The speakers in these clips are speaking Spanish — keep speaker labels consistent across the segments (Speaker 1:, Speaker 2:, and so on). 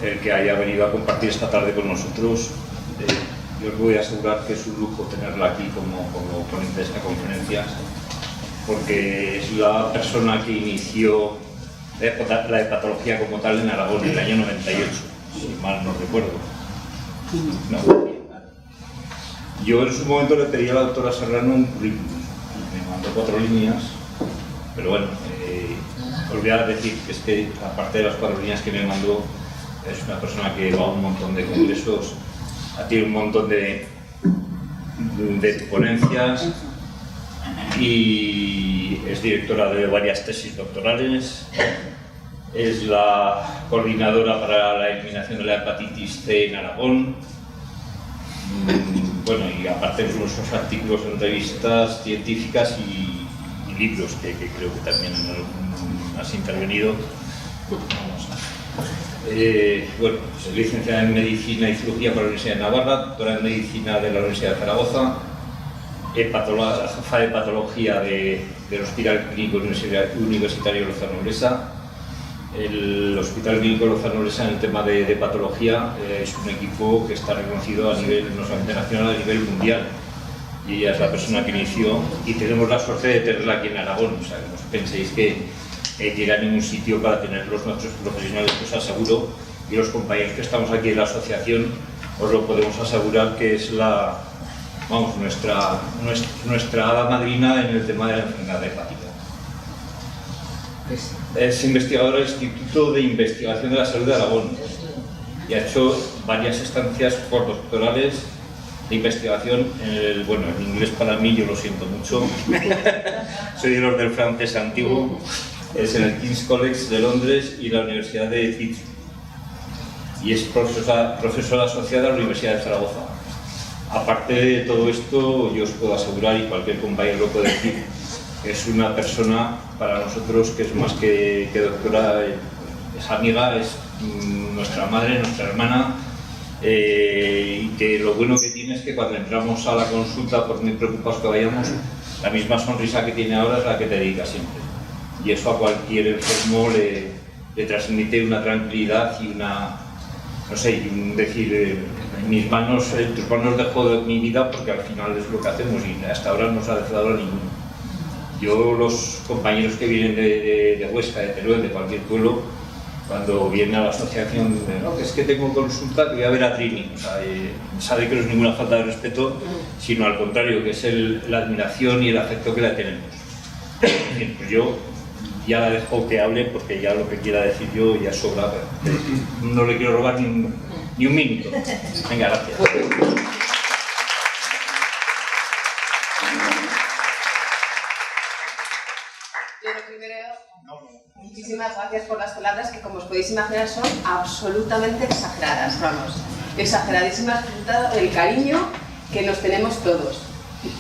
Speaker 1: el que haya venido a compartir esta tarde con nosotros. Yo os voy a asegurar que es un lujo tenerla aquí como ponente de esta conferencia, porque es la persona que inició la hepatología como tal en Aragón en el año 98, si mal no recuerdo. No. Yo en su momento le pedí a la doctora Serrano un currículum y me mandó 4 líneas, pero bueno, os voy a decir que es que aparte de las 4 líneas que me mandó, es una persona que va a un montón de congresos, tiene un montón de ponencias y es directora de varias tesis doctorales, es la coordinadora para la eliminación de la hepatitis C en Aragón. Bueno, y aparte de nuestros artículos, entrevistas científicas y libros que creo que también has intervenido. Bueno, es licenciada en Medicina y Cirugía por la Universidad de Navarra, doctora en Medicina de la Universidad de Zaragoza, jefa de Patología del Hospital Clínico Universitario Lozano Olesa. El Hospital Clínico Lozano Olesa en el tema de patología es un equipo que está reconocido a nivel no solamente nacional, a nivel mundial. Y ella es la persona que inició y tenemos la suerte de tenerla aquí en Aragón. O sea, no os penséis que llega a ningún sitio para tenerlos nuestros profesionales, os aseguro, y los compañeros que estamos aquí en la asociación os lo podemos asegurar que es nuestra hada madrina en el tema de la enfermedad hepática. Es investigadora del Instituto de Investigación de la Salud de Aragón y ha hecho varias estancias postdoctorales de investigación en inglés para mí, yo lo siento mucho, soy de los del francés antiguo, es en el King's College de Londres y la Universidad de Fitzroy y es profesora asociada a la Universidad de Zaragoza. Aparte de todo esto, yo os puedo asegurar, y cualquier compañero lo puede decir, es una persona para nosotros que es más que doctora, es amiga, es nuestra madre, nuestra hermana, y que lo bueno que tiene es que cuando entramos a la consulta, por muy preocupados que vayamos, la misma sonrisa que tiene ahora es la que te dedica siempre. Y eso a cualquier enfermo le transmite una tranquilidad y una, no sé, decir, en tus manos dejo mi vida porque al final es lo que hacemos y hasta ahora no se ha dejado a ninguno. Yo, los compañeros que vienen de Huesca, de Teruel, de cualquier pueblo, cuando vienen a la asociación, no, que es que tengo consulta, que voy a ver a Trini. O sea, sabe que no es ninguna falta de respeto, sino al contrario, que es la admiración y el afecto que la tenemos. Bien, pues yo ya la dejo que hable porque ya lo que quiera decir yo ya sobra. No le quiero robar ni un minuto. Venga, gracias.
Speaker 2: Muchísimas gracias por las palabras que, como os podéis imaginar, son absolutamente exageradas, vamos, exageradísimas, el cariño que nos tenemos todos.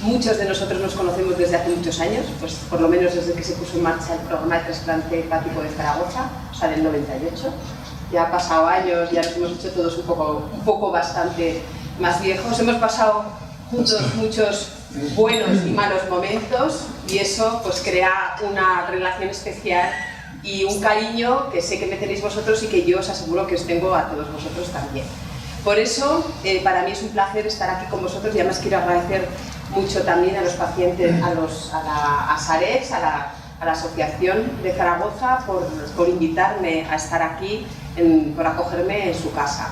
Speaker 2: Muchos de nosotros nos conocemos desde hace muchos años, pues por lo menos desde que se puso en marcha el programa de trasplante hepático de Zaragoza, o sea, del 98. Ya ha pasado años, ya nos hemos hecho todos un poco bastante más viejos. Hemos pasado juntos muchos buenos y malos momentos y eso pues crea una relación especial y un cariño que sé que me tenéis vosotros y que yo os aseguro que os tengo a todos vosotros también. Por eso, para mí es un placer estar aquí con vosotros y además quiero agradecer mucho también a los pacientes, a Sarex, a la Asociación de Zaragoza por invitarme a estar aquí, por acogerme en su casa.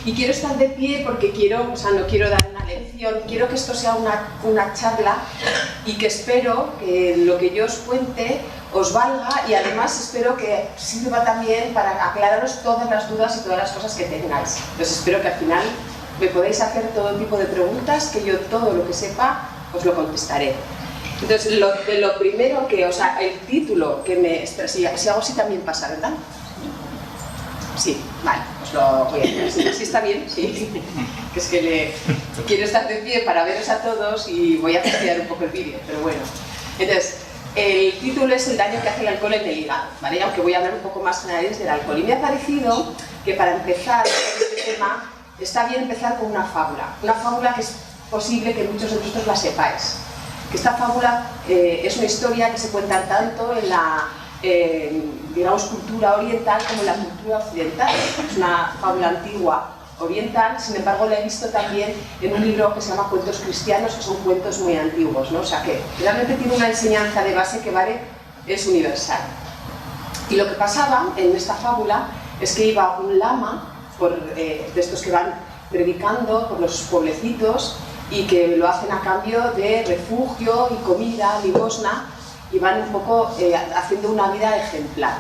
Speaker 2: Y quiero estar de pie porque no quiero dar una lección, quiero que esto sea una charla y que espero que lo que yo os cuente os valga y además espero que sirva también para aclararos todas las dudas y todas las cosas que tengáis. Entonces espero que al final me podáis hacer todo tipo de preguntas, que yo todo lo que sepa os lo contestaré. Entonces lo primero el título que si hago así también pasa, ¿verdad? Sí, vale, pues lo voy a hacer. ¿Sí está bien? Sí. Que es que quiero estar de pie para veros a todos y voy a fastidiar un poco el vídeo, pero bueno. Entonces, el título es el daño que hace el alcohol en el hígado, ¿vale? Aunque voy a hablar un poco más generales del alcohol. Y me ha parecido que para empezar este tema está bien empezar con una fábula que es posible que muchos de vosotros la sepáis. Que esta fábula es una historia que se cuenta tanto en digamos, cultura oriental como la cultura occidental. Es una fábula antigua oriental, sin embargo la he visto también en un libro que se llama Cuentos cristianos, que son cuentos muy antiguos, ¿no? O sea que realmente tiene una enseñanza de base que es universal. Y lo que pasaba en esta fábula es que iba un lama, de estos que van predicando por los pueblecitos y que lo hacen a cambio de refugio y comida, limosna, y van un poco haciendo una vida ejemplar.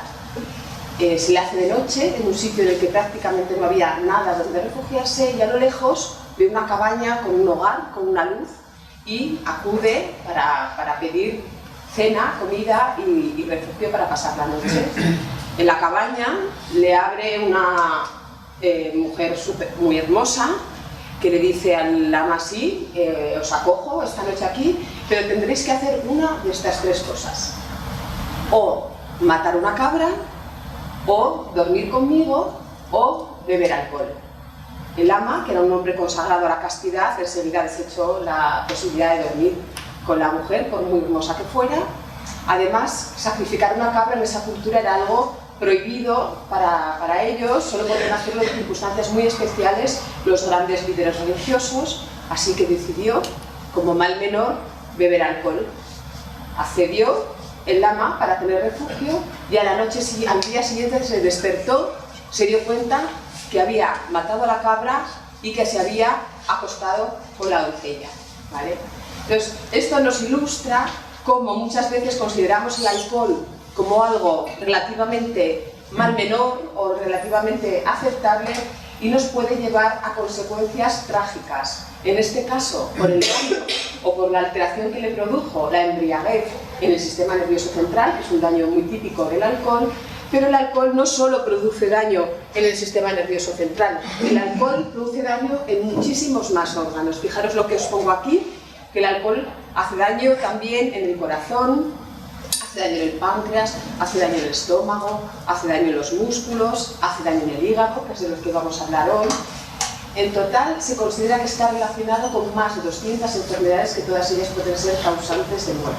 Speaker 2: Se le hace de noche en un sitio en el que prácticamente no había nada donde refugiarse, y a lo lejos ve una cabaña con un hogar, con una luz, y acude para pedir cena, comida y refugio para pasar la noche. En la cabaña le abre una mujer muy hermosa que le dice al lama: sí, os acojo esta noche aquí, pero tendréis que hacer una de estas tres cosas: o matar una cabra, o dormir conmigo, o beber alcohol. El lama, que era un hombre consagrado a la castidad, enseguida desechó la posibilidad de dormir con la mujer, por muy hermosa que fuera. Además, sacrificar una cabra en esa cultura era algo prohibido para ellos, solo podían hacerlo en circunstancias muy especiales los grandes líderes religiosos, así que decidió, como mal menor, beber alcohol. Accedió el lama para tener refugio, y al día siguiente se despertó, se dio cuenta que había matado a la cabra y que se había acostado con la doncella, ¿vale? Entonces, esto nos ilustra cómo muchas veces consideramos el alcohol como algo relativamente mal menor o relativamente aceptable, y nos puede llevar a consecuencias trágicas. En este caso, por el daño o por la alteración que le produjo la embriaguez en el sistema nervioso central, que es un daño muy típico del alcohol. Pero el alcohol no solo produce daño en el sistema nervioso central, el alcohol produce daño en muchísimos más órganos. Fijaros lo que os pongo aquí, que el alcohol hace daño también en el corazón, hace daño en el páncreas, hace daño en el estómago, hace daño en los músculos, hace daño en el hígado, que es de los que vamos a hablar hoy. En total, se considera que está relacionado con más de 200 enfermedades, que todas ellas pueden ser causantes de muerte.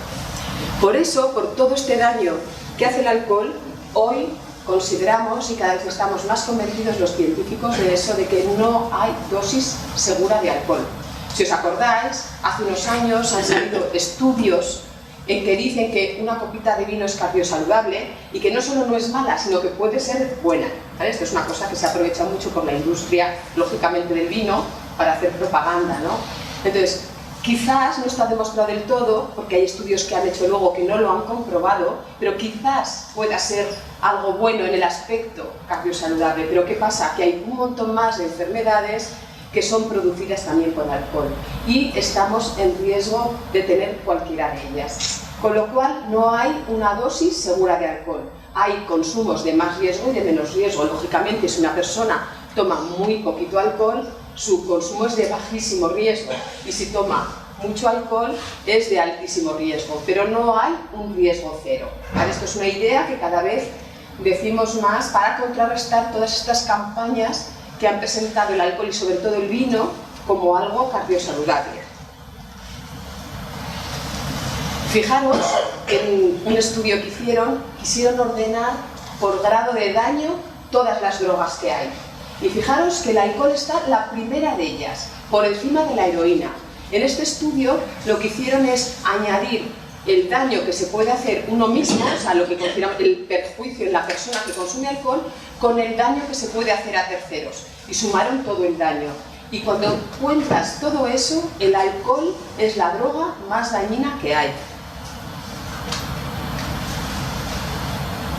Speaker 2: Por eso, por todo este daño que hace el alcohol, hoy consideramos, y cada vez estamos más convencidos los científicos de eso, de que no hay dosis segura de alcohol. Si os acordáis, hace unos años han salido estudios en que dicen que una copita de vino es cardiosaludable, y que no solo no es mala, sino que puede ser buena, ¿vale? Esto es una cosa que se aprovecha mucho por la industria, lógicamente, del vino, para hacer propaganda, ¿no? Entonces, quizás no está demostrado del todo, porque hay estudios que han hecho luego que no lo han comprobado, pero quizás pueda ser algo bueno en el aspecto cardiosaludable. Pero ¿qué pasa? Que hay un montón más de enfermedades que son producidas también por alcohol, y estamos en riesgo de tener cualquiera de ellas. Con lo cual, no hay una dosis segura de alcohol. Hay consumos de más riesgo y de menos riesgo. Lógicamente, si una persona toma muy poquito alcohol, su consumo es de bajísimo riesgo, y si toma mucho alcohol es de altísimo riesgo, pero no hay un riesgo cero, ¿vale? Esto es una idea que cada vez decimos más para contrarrestar todas estas campañas que han presentado el alcohol, y sobre todo el vino, como algo cardiosaludable. Fijaros que en un estudio que quisieron ordenar por grado de daño todas las drogas que hay. Y fijaros que el alcohol está la primera de ellas, por encima de la heroína. En este estudio lo que hicieron es añadir el daño que se puede hacer uno mismo, o sea, lo que consideramos el perjuicio en la persona que consume alcohol, con el daño que se puede hacer a terceros. Y sumaron todo el daño. Y cuando cuentas todo eso, el alcohol es la droga más dañina que hay.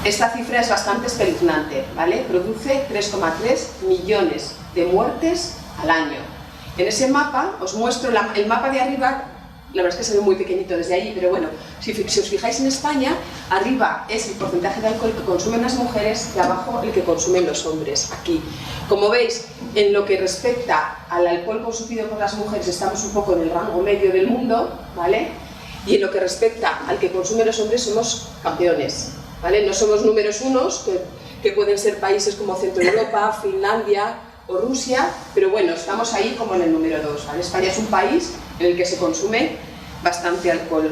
Speaker 2: Esta cifra es bastante espeluznante, ¿vale? Produce 3,3 millones de muertes al año. En ese mapa, os muestro el mapa de arriba. La verdad es que se ve muy pequeñito desde ahí, pero bueno, si os fijáis en España, arriba es el porcentaje de alcohol que consumen las mujeres, y abajo el que consumen los hombres, aquí. Como veis, en lo que respecta al alcohol consumido por las mujeres, estamos un poco en el rango medio del mundo, ¿vale? Y en lo que respecta al que consumen los hombres, somos campeones, ¿vale? No somos números unos, que pueden ser países como Centro Europa, Finlandia o Rusia, pero bueno, estamos ahí como en el número 2, ¿vale? España es un país en el que se consume bastante alcohol.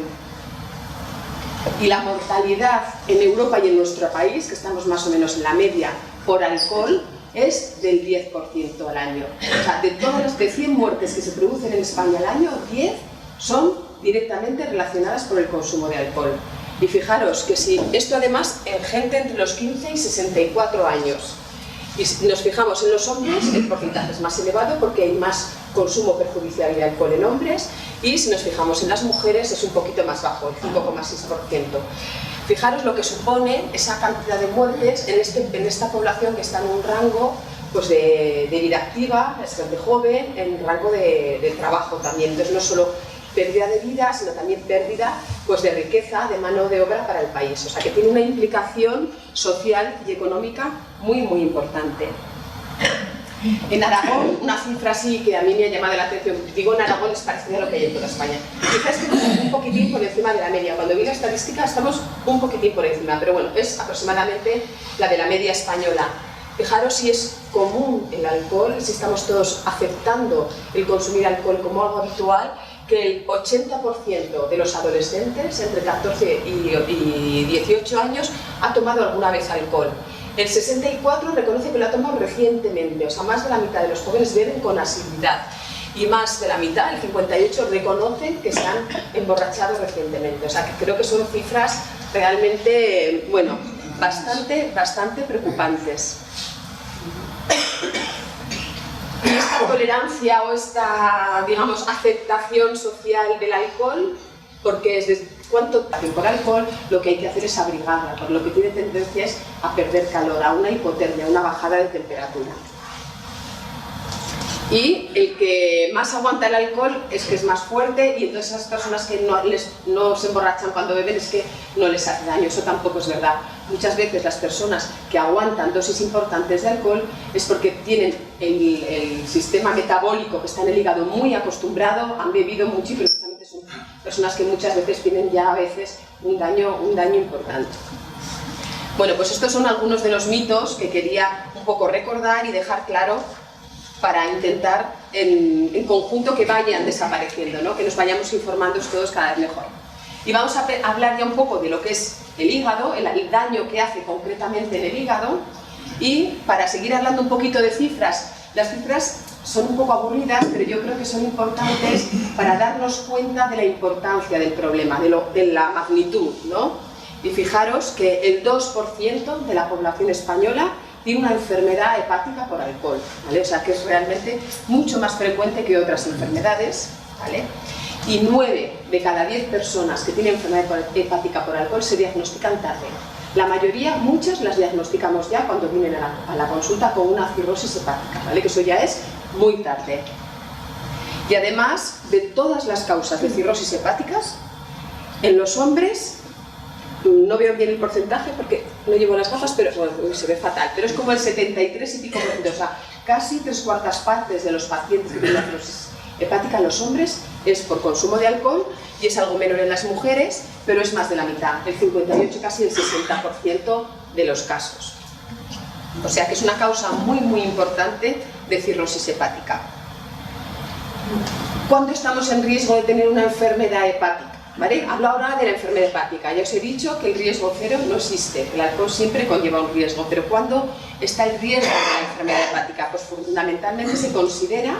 Speaker 2: Y la mortalidad en Europa y en nuestro país, que estamos más o menos en la media por alcohol, es del 10% al año. O sea, de todas las 100 muertes que se producen en España al año, 10 son directamente relacionadas por el consumo de alcohol. Y fijaros que si esto además en gente entre los 15 y 64 años, y si nos fijamos en los hombres, el porcentaje es más elevado porque hay más consumo perjudicial de alcohol en hombres, y si nos fijamos en las mujeres es un poquito más bajo, el 5,6%. Fijaros lo que supone esa cantidad de muertes en esta población que está en un rango pues, de vida activa, es gente joven, en rango de trabajo también. Entonces no solo pérdida de vida, sino también pérdida pues, de riqueza, de mano de obra para el país. O sea que tiene una implicación social y económica muy, muy importante. En Aragón, una cifra así que a mí me ha llamado la atención, digo en Aragón es parecida a lo que hay en toda España. Quizás estamos un poquitín por encima de la media, cuando vi la estadística estamos un poquitín por encima, pero bueno, es aproximadamente la de la media española. Fijaros si es común el alcohol, si estamos todos aceptando el consumir alcohol como algo habitual, que el 80% de los adolescentes entre 14 y 18 años ha tomado alguna vez alcohol. El 64% reconoce que lo ha tomado recientemente, o sea, más de la mitad de los jóvenes beben con asiduidad y más de la mitad, el 58%, reconocen que se han emborrachado recientemente. O sea, que creo que son cifras realmente, bueno, bastante preocupantes. Y esta tolerancia o esta, digamos, aceptación social del alcohol, porque es de cuánto tiempo por alcohol, lo que hay que hacer es abrigarla, por lo que tiene tendencia es a perder calor, a una hipotermia, a una bajada de temperatura. Y el que más aguanta el alcohol es que es más fuerte, y entonces esas personas que no se emborrachan cuando beben es que no les hace daño. Eso tampoco es verdad. Muchas veces las personas que aguantan dosis importantes de alcohol es porque tienen el sistema metabólico que está en el hígado muy acostumbrado, han bebido mucho y precisamente son personas que muchas veces tienen ya a veces un daño importante. Bueno, pues estos son algunos de los mitos que quería un poco recordar y dejar claro para intentar en conjunto que vayan desapareciendo, ¿no? Que nos vayamos informando todos cada vez mejor. Y vamos a hablar ya un poco de lo que es el hígado, el daño que hace concretamente en el hígado, y para seguir hablando un poquito de cifras, las cifras son un poco aburridas, pero yo creo que son importantes para darnos cuenta de la importancia del problema, de la magnitud, ¿no? Y fijaros que el 2% de la población española tiene una enfermedad hepática por alcohol, ¿vale? O sea que es realmente mucho más frecuente que otras enfermedades, ¿vale? Y 9 de cada 10 personas que tienen enfermedad hepática por alcohol se diagnostican tarde. La mayoría, muchas las diagnosticamos ya cuando vienen a la consulta con una cirrosis hepática, ¿vale? Que eso ya es muy tarde. Y además, de todas las causas de cirrosis hepáticas, en los hombres, no veo bien el porcentaje porque no llevo las gafas, pero bueno, se ve fatal, pero es como el 73 y pico por ciento, o sea, casi 3/4 partes de los pacientes que tienen cirrosis hepática en los hombres es por consumo de alcohol, y es algo menor en las mujeres, pero es más de la mitad, el 58, casi el 60% de los casos. O sea que es una causa muy importante de cirrosis hepática. ¿Cuándo estamos en riesgo de tener una enfermedad hepática? ¿Vale? Hablo ahora de la enfermedad hepática. Ya os he dicho que el riesgo cero no existe, el alcohol siempre conlleva un riesgo, pero ¿cuándo está el riesgo de la enfermedad hepática? Pues fundamentalmente se considera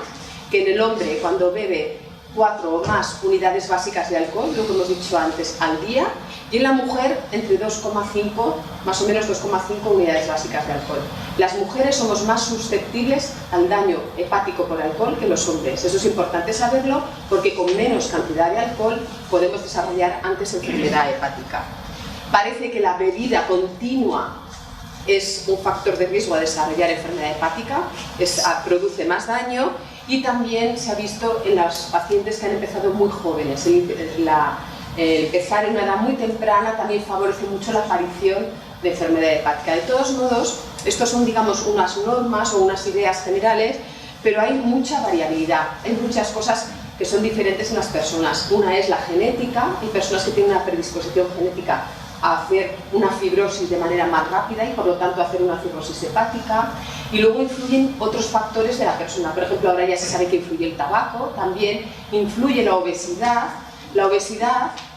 Speaker 2: que en el hombre, cuando bebe 4 o más unidades básicas de alcohol, lo que hemos dicho antes, al día, y en la mujer entre 2,5, más o menos 2,5 unidades básicas de alcohol. Las mujeres somos más susceptibles al daño hepático por alcohol que los hombres. Eso es importante saberlo porque con menos cantidad de alcohol podemos desarrollar antes enfermedad hepática. Parece que la bebida continua es un factor de riesgo a desarrollar enfermedad hepática, produce más daño, y también se ha visto en los pacientes que han empezado muy jóvenes. Empezar en una edad muy temprana también favorece mucho la aparición de enfermedad hepática. De todos modos, estos son, digamos, unas normas o unas ideas generales, pero hay mucha variabilidad, hay muchas cosas que son diferentes en las personas. Una es la genética, hay personas que tienen una predisposición genética a hacer una fibrosis de manera más rápida y por lo tanto hacer una cirrosis hepática, y luego influyen otros factores de la persona. Por ejemplo, ahora ya se sabe que influye el tabaco, también influye la obesidad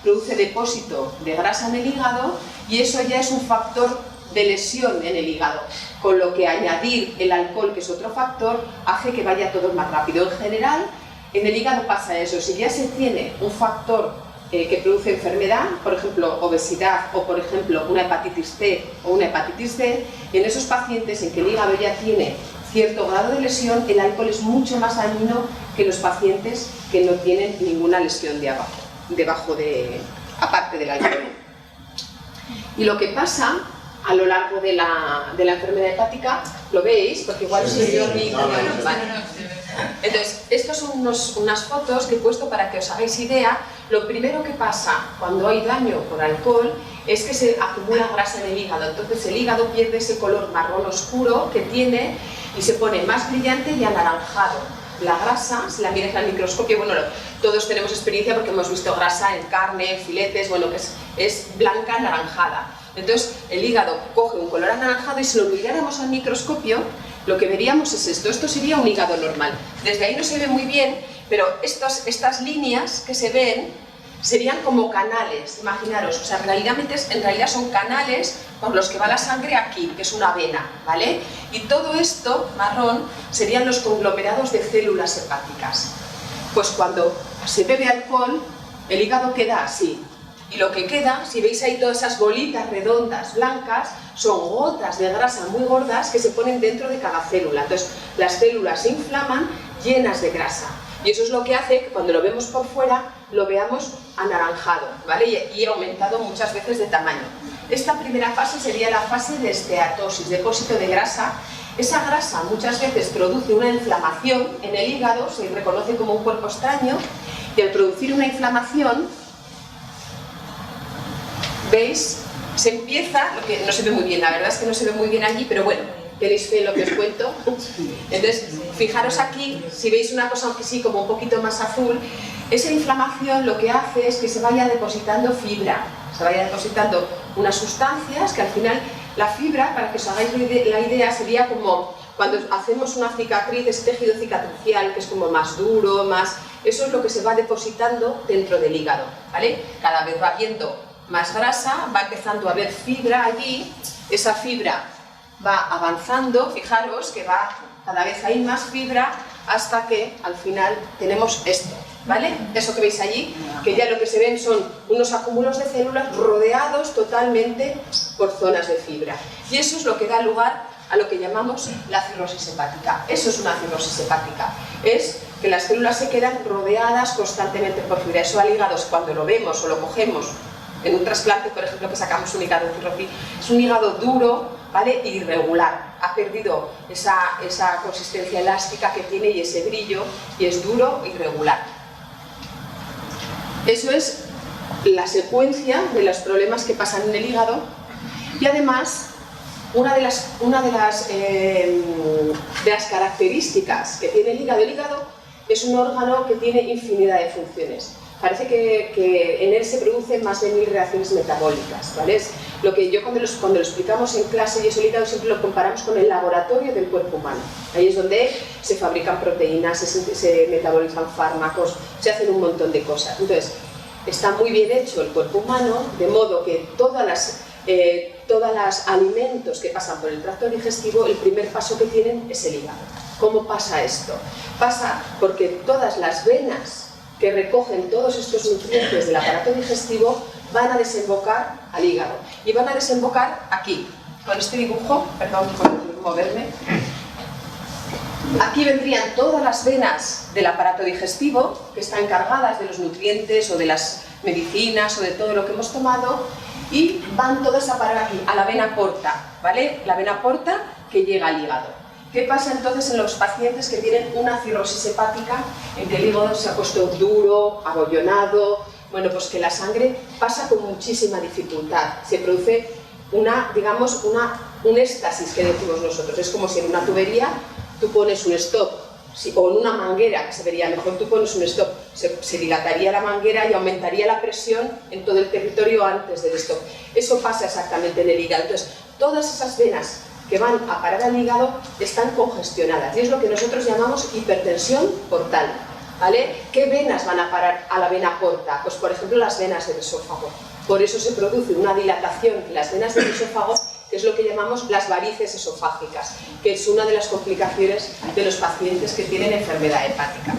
Speaker 2: produce depósito de grasa en el hígado y eso ya es un factor de lesión en el hígado, con lo que añadir el alcohol, que es otro factor, hace que vaya todo más rápido. En general, en el hígado pasa eso. Si ya se tiene un factor que produce enfermedad, por ejemplo obesidad o por ejemplo una hepatitis C o una hepatitis D, en esos pacientes en que el hígado ya tiene cierto grado de lesión, el alcohol es mucho más dañino que los pacientes que no tienen ninguna lesión aparte del alcohol. Y lo que pasa a lo largo de la enfermedad hepática, ¿lo veis? Porque igual soy yo ni... Entonces, estas son unas fotos que he puesto para que os hagáis idea. Lo primero que pasa cuando hay daño por alcohol es que se acumula grasa en el hígado. Entonces el hígado pierde ese color marrón oscuro que tiene y se pone más brillante y anaranjado. La grasa, si la miras al microscopio, bueno, todos tenemos experiencia porque hemos visto grasa en carne, en filetes, bueno, que es blanca anaranjada. Entonces el hígado coge un color anaranjado y si lo miráramos al microscopio, lo que veríamos es esto. Esto sería un hígado normal. Desde ahí no se ve muy bien, pero estas líneas que se ven serían como canales, imaginaros. O sea, en realidad son canales por los que va la sangre aquí, que es una vena, ¿vale? Y todo esto, marrón, serían los conglomerados de células hepáticas. Pues cuando se bebe alcohol, el hígado queda así. Y lo que queda, si veis ahí todas esas bolitas redondas, blancas, son gotas de grasa muy gordas que se ponen dentro de cada célula. Entonces, las células se inflaman llenas de grasa. Y eso es lo que hace que cuando lo vemos por fuera, lo veamos anaranjado, ¿vale? Y aumentado muchas veces de tamaño. Esta primera fase sería la fase de esteatosis, depósito de grasa. Esa grasa muchas veces produce una inflamación en el hígado, se reconoce como un cuerpo extraño, y al producir una inflamación, ¿veis? Se empieza, lo que no se ve muy bien, la verdad es que no se ve muy bien allí, pero bueno, tenéis fe en lo que os cuento. Entonces, fijaros aquí, si veis una cosa aunque sí como un poquito más azul, esa inflamación lo que hace es que se vaya depositando fibra, se vaya depositando unas sustancias que al final, la fibra, para que os hagáis la idea, sería como cuando hacemos una cicatriz, ese tejido cicatricial que es como más duro, eso es lo que se va depositando dentro del hígado, ¿vale? Cada vez va habiendo más grasa, va empezando a haber fibra allí, esa fibra va avanzando, fijaros que cada vez hay más fibra hasta que al final tenemos esto, ¿vale? Eso que veis allí, que ya lo que se ven son unos acúmulos de células rodeados totalmente por zonas de fibra. Y eso es lo que da lugar a lo que llamamos la cirrosis hepática. Eso es una cirrosis hepática, es que las células se quedan rodeadas constantemente por fibra. Eso al hígado, cuando lo vemos o lo cogemos en un trasplante, por ejemplo, que sacamos un hígado cirrótico, es un hígado duro, ¿vale? Irregular, ha perdido esa consistencia elástica que tiene y ese brillo, y es duro, irregular. Eso es la secuencia de los problemas que pasan en el hígado. Y además, una de las características que tiene el hígado es un órgano que tiene infinidad de funciones. Parece que en él se producen más de 1000 reacciones metabólicas, ¿vale? Es lo que yo cuando lo explicamos en clase, y eso el hígado siempre lo comparamos con el laboratorio del cuerpo humano. Ahí es donde se fabrican proteínas, se metabolizan fármacos, se hacen un montón de cosas. Entonces, está muy bien hecho el cuerpo humano, de modo que todos los alimentos que pasan por el tracto digestivo, el primer paso que tienen es el hígado. ¿Cómo pasa esto? Pasa porque todas las venas que recogen todos estos nutrientes del aparato digestivo van a desembocar al hígado y van a desembocar aquí, con este dibujo, perdón por moverme. Aquí vendrían todas las venas del aparato digestivo que están encargadas de los nutrientes o de las medicinas o de todo lo que hemos tomado, y van todas a parar aquí, a la vena porta, ¿vale? La vena porta que llega al hígado. ¿Qué pasa entonces en los pacientes que tienen una cirrosis hepática, en que el hígado se ha puesto duro, abollonado? Bueno, pues que la sangre pasa con muchísima dificultad. Se produce un éxtasis, que decimos nosotros. Es como si en una tubería tú pones un stop, o en una manguera, que se vería mejor, tú pones un stop, se dilataría la manguera y aumentaría la presión en todo el territorio antes del stop. Eso pasa exactamente en el hígado. Entonces, todas esas venas que van a parar al hígado están congestionadas, y es lo que nosotros llamamos hipertensión portal. ¿vale? ¿Qué venas van a parar a la vena porta? Pues por ejemplo las venas del esófago. Por eso se produce una dilatación en las venas del esófago, que es lo que llamamos las varices esofágicas, que es una de las complicaciones de los pacientes que tienen enfermedad hepática.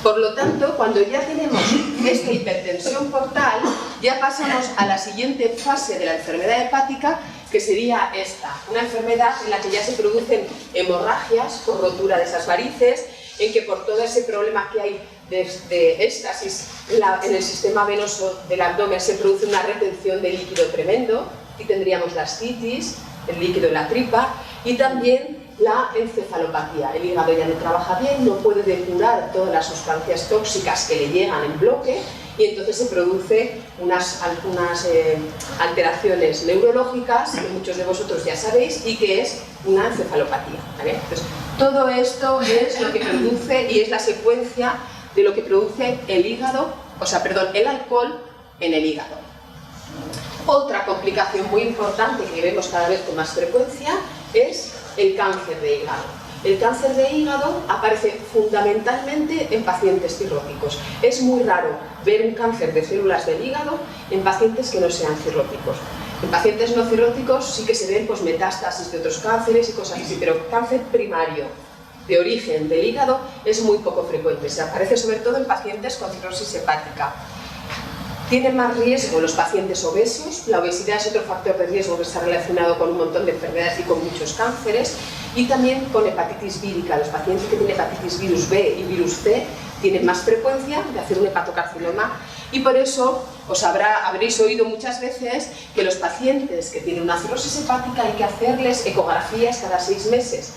Speaker 2: Por lo tanto, cuando ya tenemos esta hipertensión portal, ya pasamos a la siguiente fase de la enfermedad hepática, que sería esta, una enfermedad en la que ya se producen hemorragias por rotura de esas varices, en que por todo ese problema que hay de éstasis en el sistema venoso del abdomen se produce una retención de líquido tremendo, y tendríamos la ascitis, el líquido en la tripa, y también la encefalopatía. El hígado ya no trabaja bien, no puede depurar todas las sustancias tóxicas que le llegan en bloque, y entonces se produce unas alteraciones neurológicas que muchos de vosotros ya sabéis, y que es una encefalopatía, ¿vale? Entonces, todo esto es lo que produce, y es la secuencia de lo que produce el hígado, el alcohol en el hígado. Otra complicación muy importante que vemos cada vez con más frecuencia es el cáncer de hígado. El cáncer de hígado aparece fundamentalmente en pacientes cirróticos. Es muy raro ver un cáncer de células del hígado en pacientes que no sean cirróticos. En pacientes no cirróticos sí que se ven pues, metástasis de otros cánceres y cosas así, pero cáncer primario de origen del hígado es muy poco frecuente. Se aparece sobre todo en pacientes con cirrosis hepática. Tienen más riesgo los pacientes obesos. La obesidad es otro factor de riesgo que está relacionado con un montón de enfermedades y con muchos cánceres, y también con hepatitis vírica. Los pacientes que tienen hepatitis virus B y virus C tienen más frecuencia de hacer un hepatocarcinoma, y por eso habréis oído muchas veces que los pacientes que tienen una cirrosis hepática hay que hacerles ecografías cada 6 meses,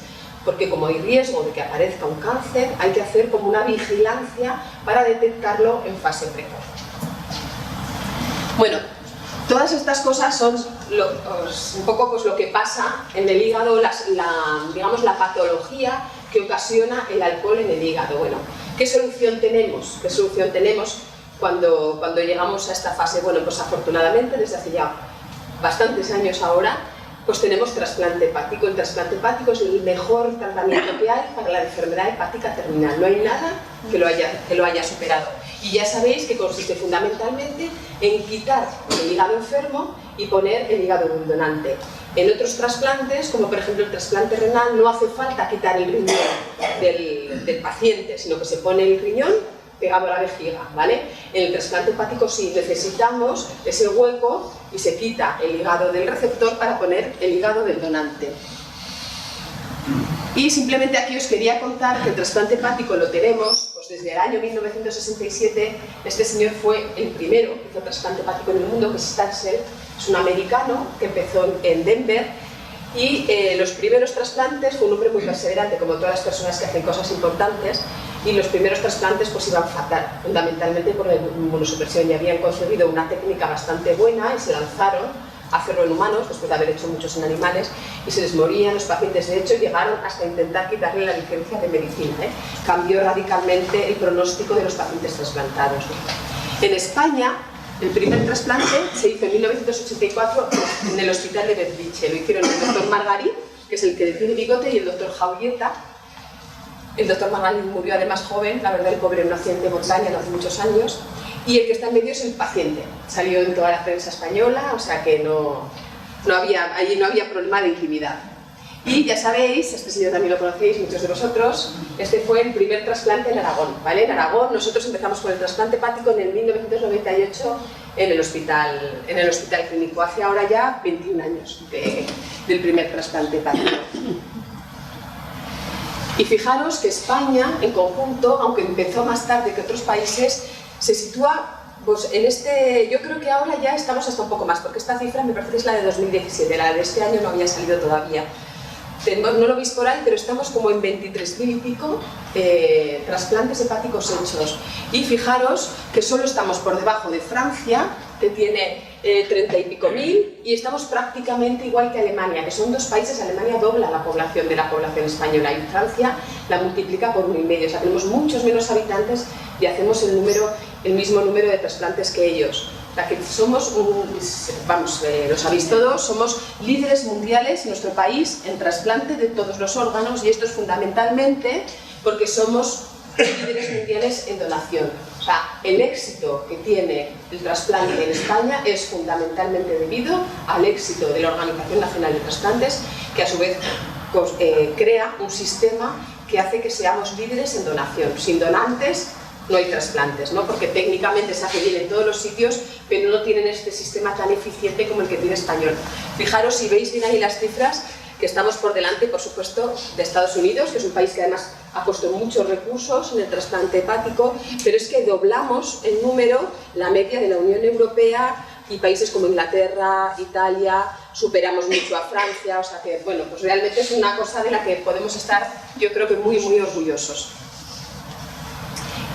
Speaker 2: porque como hay riesgo de que aparezca un cáncer, hay que hacer como una vigilancia para detectarlo en fase precoz. Bueno, todas estas cosas son un poco pues, lo que pasa en el hígado, digamos la patología que ocasiona el alcohol en el hígado. Bueno, ¿qué solución tenemos? ¿Qué solución tenemos cuando llegamos a esta fase? Bueno, pues afortunadamente desde hace ya bastantes años ahora, pues tenemos trasplante hepático. El trasplante hepático es el mejor tratamiento que hay para la enfermedad hepática terminal. No hay nada que lo haya superado. Y ya sabéis que consiste fundamentalmente en quitar el hígado enfermo y poner el hígado de un donante. En otros trasplantes, como por ejemplo el trasplante renal, no hace falta quitar el riñón del paciente, sino que se pone el riñón pegado a la vejiga, ¿vale? En el trasplante hepático sí necesitamos ese hueco y se quita el hígado del receptor para poner el hígado del donante. Y simplemente aquí os quería contar que el trasplante hepático lo tenemos pues desde el año 1967. Este señor fue el primero que hizo trasplante hepático en el mundo, que es Stansel, es un americano que empezó en Denver, y los primeros trasplantes, fue un hombre muy perseverante, como todas las personas que hacen cosas importantes, y los primeros trasplantes pues iban fatal, fundamentalmente por la inmunosupresión. Ya habían conseguido una técnica bastante buena y se lanzaron a hacerlo en humanos, después de haber hecho muchos en animales, y se les morían los pacientes. De hecho, llegaron hasta intentar quitarle la licencia de medicina. Cambió radicalmente el pronóstico de los pacientes trasplantados. En España, el primer trasplante se hizo en 1984 en el hospital de Bethlehem. Lo hicieron el doctor Margarit, que es el que tiene bigote, y el doctor Jaulieta. El doctor Margarit murió además joven, la verdad el pobre en un accidente de montaña no hace muchos años. Y el que está en medio es el paciente. Salió en toda la prensa española, o sea que allí no había problema de intimidad. Y ya sabéis, este señor también lo conocéis muchos de vosotros, este fue el primer trasplante en Aragón, ¿vale? En Aragón nosotros empezamos con el trasplante hepático en el 1998 en el hospital clínico, hace ahora ya 21 años del primer trasplante hepático. Y fijaros que España, en conjunto, aunque empezó más tarde que otros países, se sitúa pues, yo creo que ahora ya estamos hasta un poco más, porque esta cifra me parece que es la de 2017, la de este año no había salido todavía. No lo veis por ahí, pero estamos como en 23.000 y pico trasplantes hepáticos hechos. Y fijaros que solo estamos por debajo de Francia, que tiene 30 y pico mil, y estamos prácticamente igual que Alemania, que son dos países. Alemania dobla la población de la población española y Francia la multiplica por 1,5. O sea, tenemos muchos menos habitantes y hacemos el mismo número de trasplantes que ellos. O sea, que somos, lo sabéis todos, somos líderes mundiales en nuestro país en trasplante de todos los órganos, y esto es fundamentalmente porque somos líderes mundiales en donación. O sea, el éxito que tiene el trasplante en España es fundamentalmente debido al éxito de la Organización Nacional de Trasplantes, que a su vez crea un sistema que hace que seamos líderes en donación. Sin donantes no hay trasplantes, ¿no? Porque técnicamente se hace bien en todos los sitios, pero no tienen este sistema tan eficiente como el que tiene Español. Fijaros, si veis bien ahí las cifras, que estamos por delante, por supuesto, de Estados Unidos, que es un país que además ha puesto muchos recursos en el trasplante hepático, pero es que doblamos en número la media de la Unión Europea y países como Inglaterra, Italia, superamos mucho a Francia, o sea que, bueno, pues realmente es una cosa de la que podemos estar, yo creo que muy orgullosos.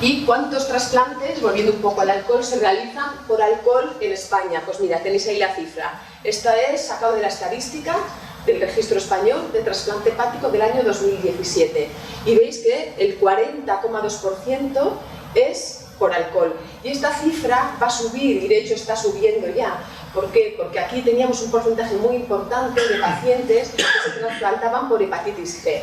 Speaker 2: ¿Y cuántos trasplantes, volviendo un poco al alcohol, se realizan por alcohol en España? Pues mira, tenéis ahí la cifra. Esta es sacado de la estadística del Registro Español de Trasplante Hepático del año 2017. Y veis que el 40,2% es por alcohol. Y esta cifra va a subir, y de hecho está subiendo ya. ¿Por qué? Porque aquí teníamos un porcentaje muy importante de pacientes que se trasplantaban por hepatitis G.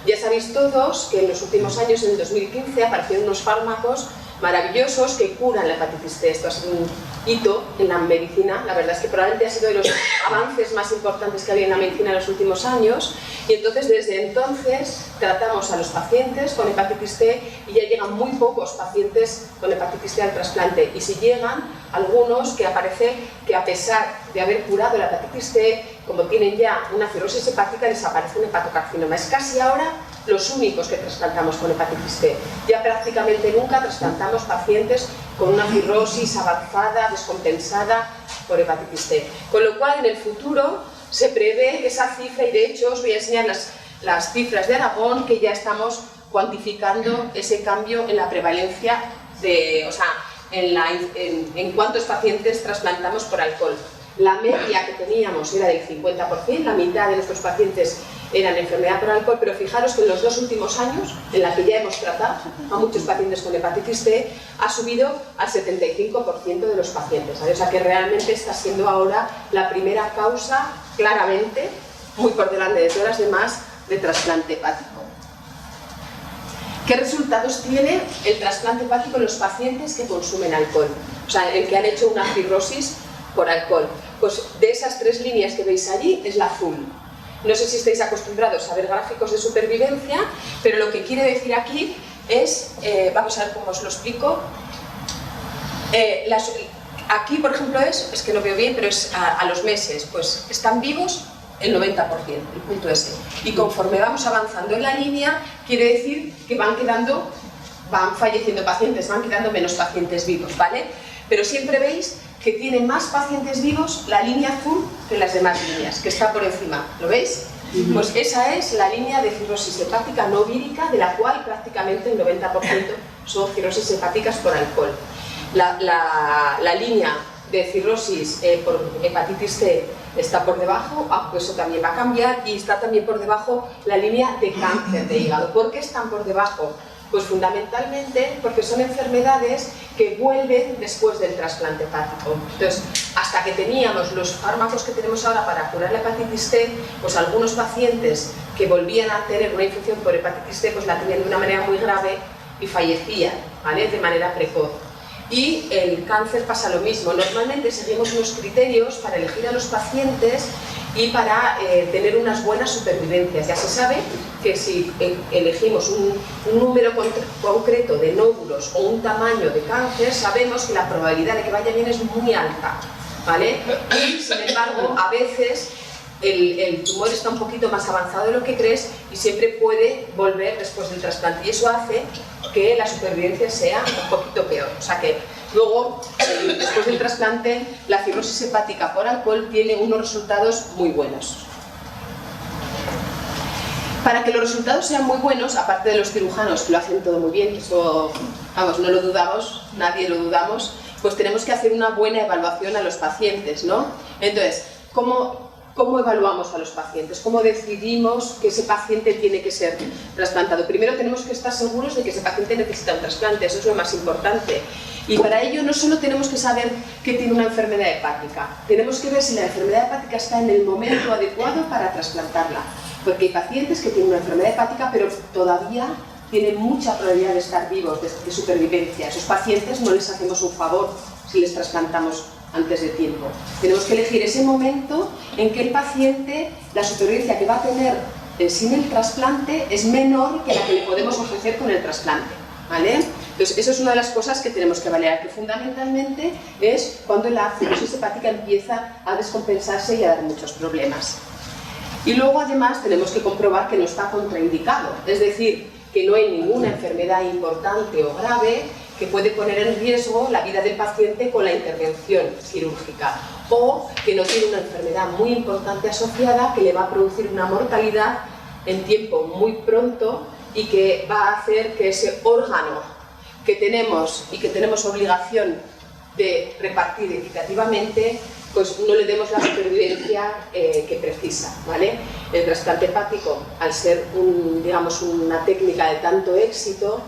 Speaker 2: Ya sabéis todos que en los últimos años, en el 2015, aparecieron unos fármacos maravillosos que curan la hepatitis C. Esto ha sido un hito en la medicina. La verdad es que probablemente ha sido de los avances más importantes que había en la medicina en los últimos años. Y entonces, desde entonces, tratamos a los pacientes con hepatitis C y ya llegan muy pocos pacientes con hepatitis C al trasplante. Y si llegan, algunos que aparece que a pesar de haber curado la hepatitis C, como tienen ya una cirrosis hepática, les aparece un hepatocarcinoma. Es casi ahora los únicos que trasplantamos con hepatitis C. Ya prácticamente nunca trasplantamos pacientes con una cirrosis avanzada, descompensada por hepatitis C. Con lo cual, en el futuro se prevé esa cifra, y de hecho os voy a enseñar las cifras de Aragón, que ya estamos cuantificando ese cambio en la prevalencia de, o sea, en cuántos pacientes trasplantamos por alcohol. La media que teníamos era del 50%, la mitad de nuestros pacientes eran enfermedad por alcohol, pero fijaros que en los 2 últimos años, en la que ya hemos tratado a muchos pacientes con hepatitis C, ha subido al 75% de los pacientes, ¿sabes? O sea que realmente está siendo ahora la primera causa, claramente, muy por delante de todas las demás, de trasplante hepático. ¿Qué resultados tiene el trasplante hepático en los pacientes que consumen alcohol? O sea, en que han hecho una cirrosis por alcohol. Pues de esas 3 líneas que veis allí es la azul. No sé si estáis acostumbrados a ver gráficos de supervivencia, pero lo que quiere decir aquí es, vamos a ver cómo os lo explico. Aquí, por ejemplo, es que no veo bien, pero es a los meses, pues están vivos el 90%, el punto ese. Y conforme vamos avanzando en la línea, quiere decir que van falleciendo pacientes, van quedando menos pacientes vivos, ¿vale? Pero siempre veis que tiene más pacientes vivos la línea azul que las demás líneas, que está por encima. ¿Lo veis? Pues esa es la línea de cirrosis hepática no vírica, de la cual prácticamente el 90% son cirrosis hepáticas por alcohol. La línea de cirrosis por hepatitis C está por debajo, aunque eso también va a cambiar, y está también por debajo la línea de cáncer de hígado. ¿Por qué están por debajo? Pues fundamentalmente porque son enfermedades que vuelven después del trasplante hepático. Entonces, hasta que teníamos los fármacos que tenemos ahora para curar la hepatitis C, pues algunos pacientes que volvían a tener una infección por hepatitis C, pues la tenían de una manera muy grave y fallecían, ¿vale? De manera precoz. Y el cáncer pasa lo mismo. Normalmente seguimos unos criterios para elegir a los pacientes y para tener unas buenas supervivencias. Ya se sabe que si elegimos un número concreto de nódulos o un tamaño de cáncer, sabemos que la probabilidad de que vaya bien es muy alta, ¿vale? Y sin embargo, a veces el tumor está un poquito más avanzado de lo que crees y siempre puede volver después del trasplante, y eso hace que la supervivencia sea un poquito peor. O sea que luego, después del trasplante, la cirrosis hepática por alcohol tiene unos resultados muy buenos. Para que los resultados sean muy buenos, aparte de los cirujanos que lo hacen todo muy bien, eso, vamos, no lo dudamos, nadie lo dudamos, pues tenemos que hacer una buena evaluación a los pacientes, ¿no? Entonces, ¿cómo evaluamos a los pacientes? ¿Cómo decidimos que ese paciente tiene que ser trasplantado? Primero tenemos que estar seguros de que ese paciente necesita un trasplante, eso es lo más importante. Y para ello no solo tenemos que saber que tiene una enfermedad hepática, tenemos que ver si la enfermedad hepática está en el momento adecuado para trasplantarla. Porque hay pacientes que tienen una enfermedad hepática pero todavía tienen mucha probabilidad de estar vivos, de supervivencia. A esos pacientes no les hacemos un favor si les trasplantamos antes de tiempo. Tenemos que elegir ese momento en que el paciente, la supervivencia que va a tener sin el trasplante es menor que la que le podemos ofrecer con el trasplante, ¿vale? Entonces, eso es una de las cosas que tenemos que valorar, que fundamentalmente es cuando la cirrosis hepática empieza a descompensarse y a dar muchos problemas. Y luego, además, tenemos que comprobar que no está contraindicado, es decir, que no hay ninguna enfermedad importante o grave que puede poner en riesgo la vida del paciente con la intervención quirúrgica, o que no tiene una enfermedad muy importante asociada que le va a producir una mortalidad en tiempo muy pronto y que va a hacer que ese órgano que tenemos y que tenemos obligación de repartir equitativamente, pues no le demos la supervivencia que precisa, ¿vale? El trasplante hepático, al ser digamos, una técnica de tanto éxito,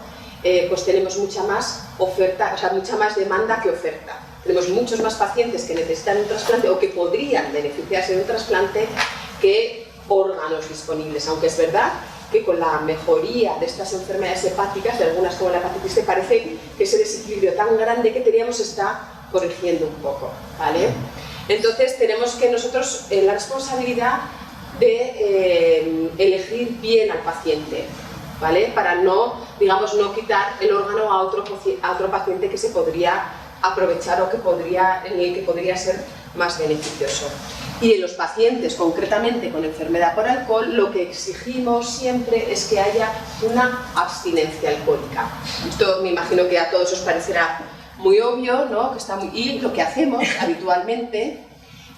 Speaker 2: pues tenemos mucha más oferta, o sea, mucha más demanda que oferta. Tenemos muchos más pacientes que necesitan un trasplante o que podrían beneficiarse de un trasplante que órganos disponibles, aunque es verdad que con la mejoría de estas enfermedades hepáticas, de algunas como la hepatitis C, parece que ese desequilibrio tan grande que teníamos está corrigiendo un poco, ¿vale? Entonces tenemos que nosotros la responsabilidad de elegir bien al paciente, ¿vale? Para no, digamos, no quitar el órgano a otro paciente que se podría aprovechar o en el que podría ser más beneficioso. Y en los pacientes, concretamente con enfermedad por alcohol, lo que exigimos siempre es que haya una abstinencia alcohólica. Esto me imagino que a todos os parecerá muy obvio, ¿no? Y lo que hacemos habitualmente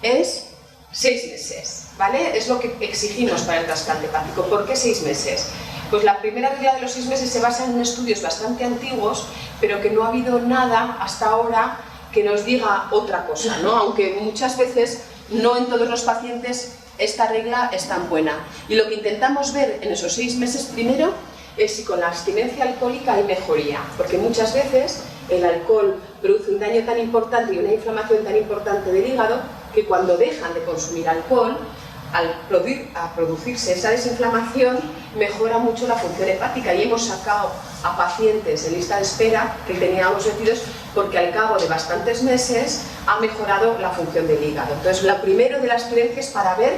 Speaker 2: es 6 meses, ¿vale? Es lo que exigimos para el trasplante hepático. ¿Por qué 6 meses? Pues la primera regla de los 6 meses se basa en estudios bastante antiguos, pero que no ha habido nada hasta ahora que nos diga otra cosa, ¿no? Aunque muchas veces no en todos los pacientes esta regla es tan buena. Y lo que intentamos ver en esos 6 meses primero es si con la abstinencia alcohólica hay mejoría, porque muchas veces el alcohol produce un daño tan importante y una inflamación tan importante del hígado que cuando dejan de consumir alcohol, al producirse esa desinflamación, mejora mucho la función hepática, y hemos sacado a pacientes en lista de espera que teníamos metidos porque al cabo de bastantes meses ha mejorado la función del hígado. Entonces, lo primero de la experiencia es para ver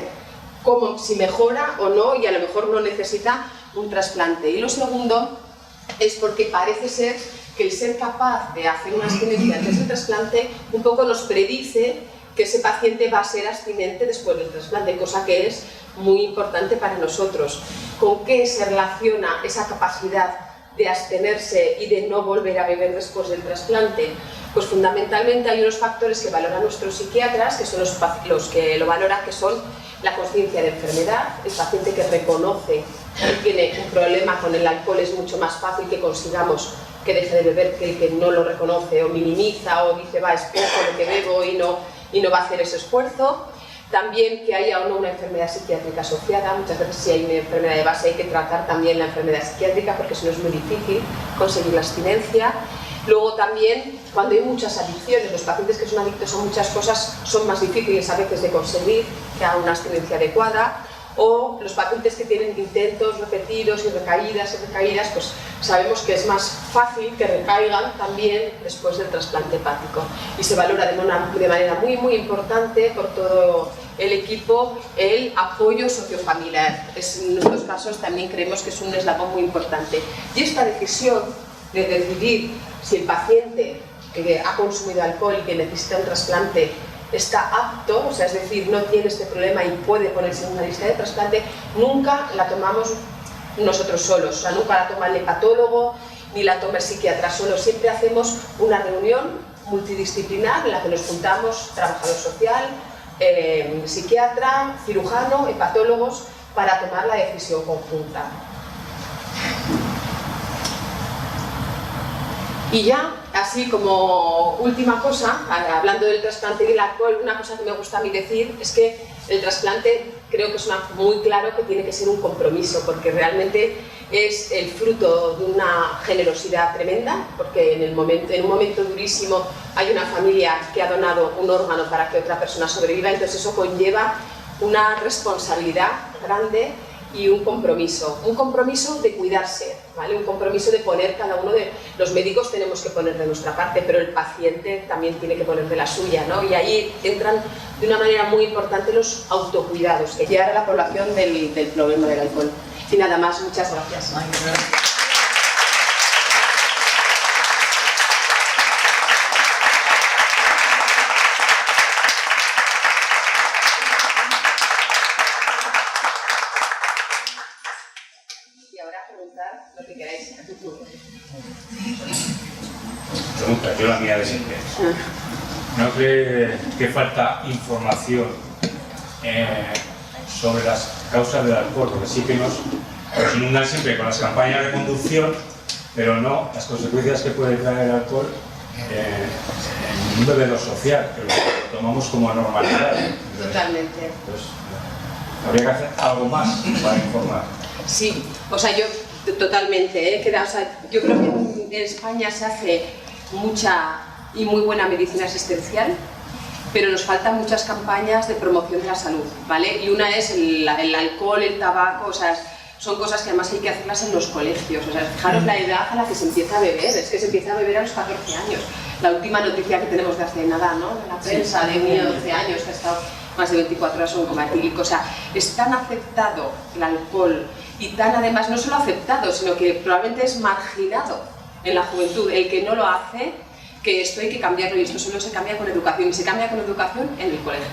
Speaker 2: si mejora o no, y a lo mejor no necesita un trasplante. Y lo segundo es porque parece ser que el ser capaz de hacer una abstinencia antes del trasplante un poco nos predice que ese paciente va a ser abstinente después del trasplante, cosa que es muy importante para nosotros. ¿Con qué se relaciona esa capacidad de abstenerse y de no volver a beber después del trasplante? Pues fundamentalmente hay unos factores que valoran nuestros psiquiatras, que son los que lo valoran, que son la conciencia de enfermedad. El paciente que reconoce que tiene un problema con el alcohol es mucho más fácil que consigamos que deje de beber que el que no lo reconoce o minimiza o dice va, es poco lo que bebo y no va a hacer ese esfuerzo. También que haya o no una enfermedad psiquiátrica asociada. Muchas veces si hay una enfermedad de base hay que tratar también la enfermedad psiquiátrica porque si no es muy difícil conseguir la abstinencia. Luego también cuando hay muchas adicciones, los pacientes que son adictos a muchas cosas son más difíciles a veces de conseguir que haga una abstinencia adecuada. O los pacientes que tienen intentos repetidos y recaídas, pues sabemos que es más fácil que recaigan también después del trasplante hepático. Y se valora de manera muy, muy importante por todo el equipo el apoyo sociofamiliar. En nuestros casos también creemos que es un eslabón muy importante. Y esta decisión de decidir si el paciente que ha consumido alcohol y que necesita un trasplante está apto, o sea, es decir, no tiene este problema y puede ponerse en una lista de trasplante, nunca la tomamos nosotros solos, o sea, nunca la toma el hepatólogo ni la toma el psiquiatra solo. Siempre hacemos una reunión multidisciplinar en la que nos juntamos trabajador social, psiquiatra, cirujano, hepatólogos, para tomar la decisión conjunta. Y ya, así como última cosa, hablando del trasplante y del alcohol, una cosa que me gusta a mí decir es que el trasplante creo que es muy claro que tiene que ser un compromiso, porque realmente es el fruto de una generosidad tremenda, porque en un momento durísimo hay una familia que ha donado un órgano para que otra persona sobreviva, entonces eso conlleva una responsabilidad grande y un compromiso de cuidarse, ¿vale? Un compromiso de poner cada uno de... Los médicos tenemos que poner de nuestra parte, pero el paciente también tiene que poner de la suya, ¿no? Y ahí entran de una manera muy importante los autocuidados, que llegar a la población del problema del alcohol. Y nada más, muchas gracias. Lo que queráis.
Speaker 3: Pregunta, yo la mía de siempre. ¿No cree que falta información sobre las causas del alcohol? Porque sí que nos inundan siempre con las campañas de conducción, pero no las consecuencias que puede traer el alcohol en el mundo de lo social, que lo tomamos como normalidad.
Speaker 2: Totalmente.
Speaker 3: Entonces, habría que hacer algo más para informar.
Speaker 2: Sí, o sea, yo totalmente, o sea, yo creo que en España se hace mucha y muy buena medicina asistencial, pero nos faltan muchas campañas de promoción de la salud, ¿vale? Y una es el alcohol, el tabaco, o sea, son cosas que además hay que hacerlas en los colegios, o sea, fijaros la edad a la que se empieza a beber, es que se empieza a beber a los 14 años. La última noticia que tenemos de hace nada, ¿no? De la prensa, de un niño de 12 años que ha estado más de 24 horas en un coma etílico, o sea, es tan aceptado el alcohol y tan además no solo aceptado, sino que probablemente es marginado en la juventud, el que no lo hace, que esto hay que cambiarlo y esto solo se cambia con educación y se cambia con educación en el colegio,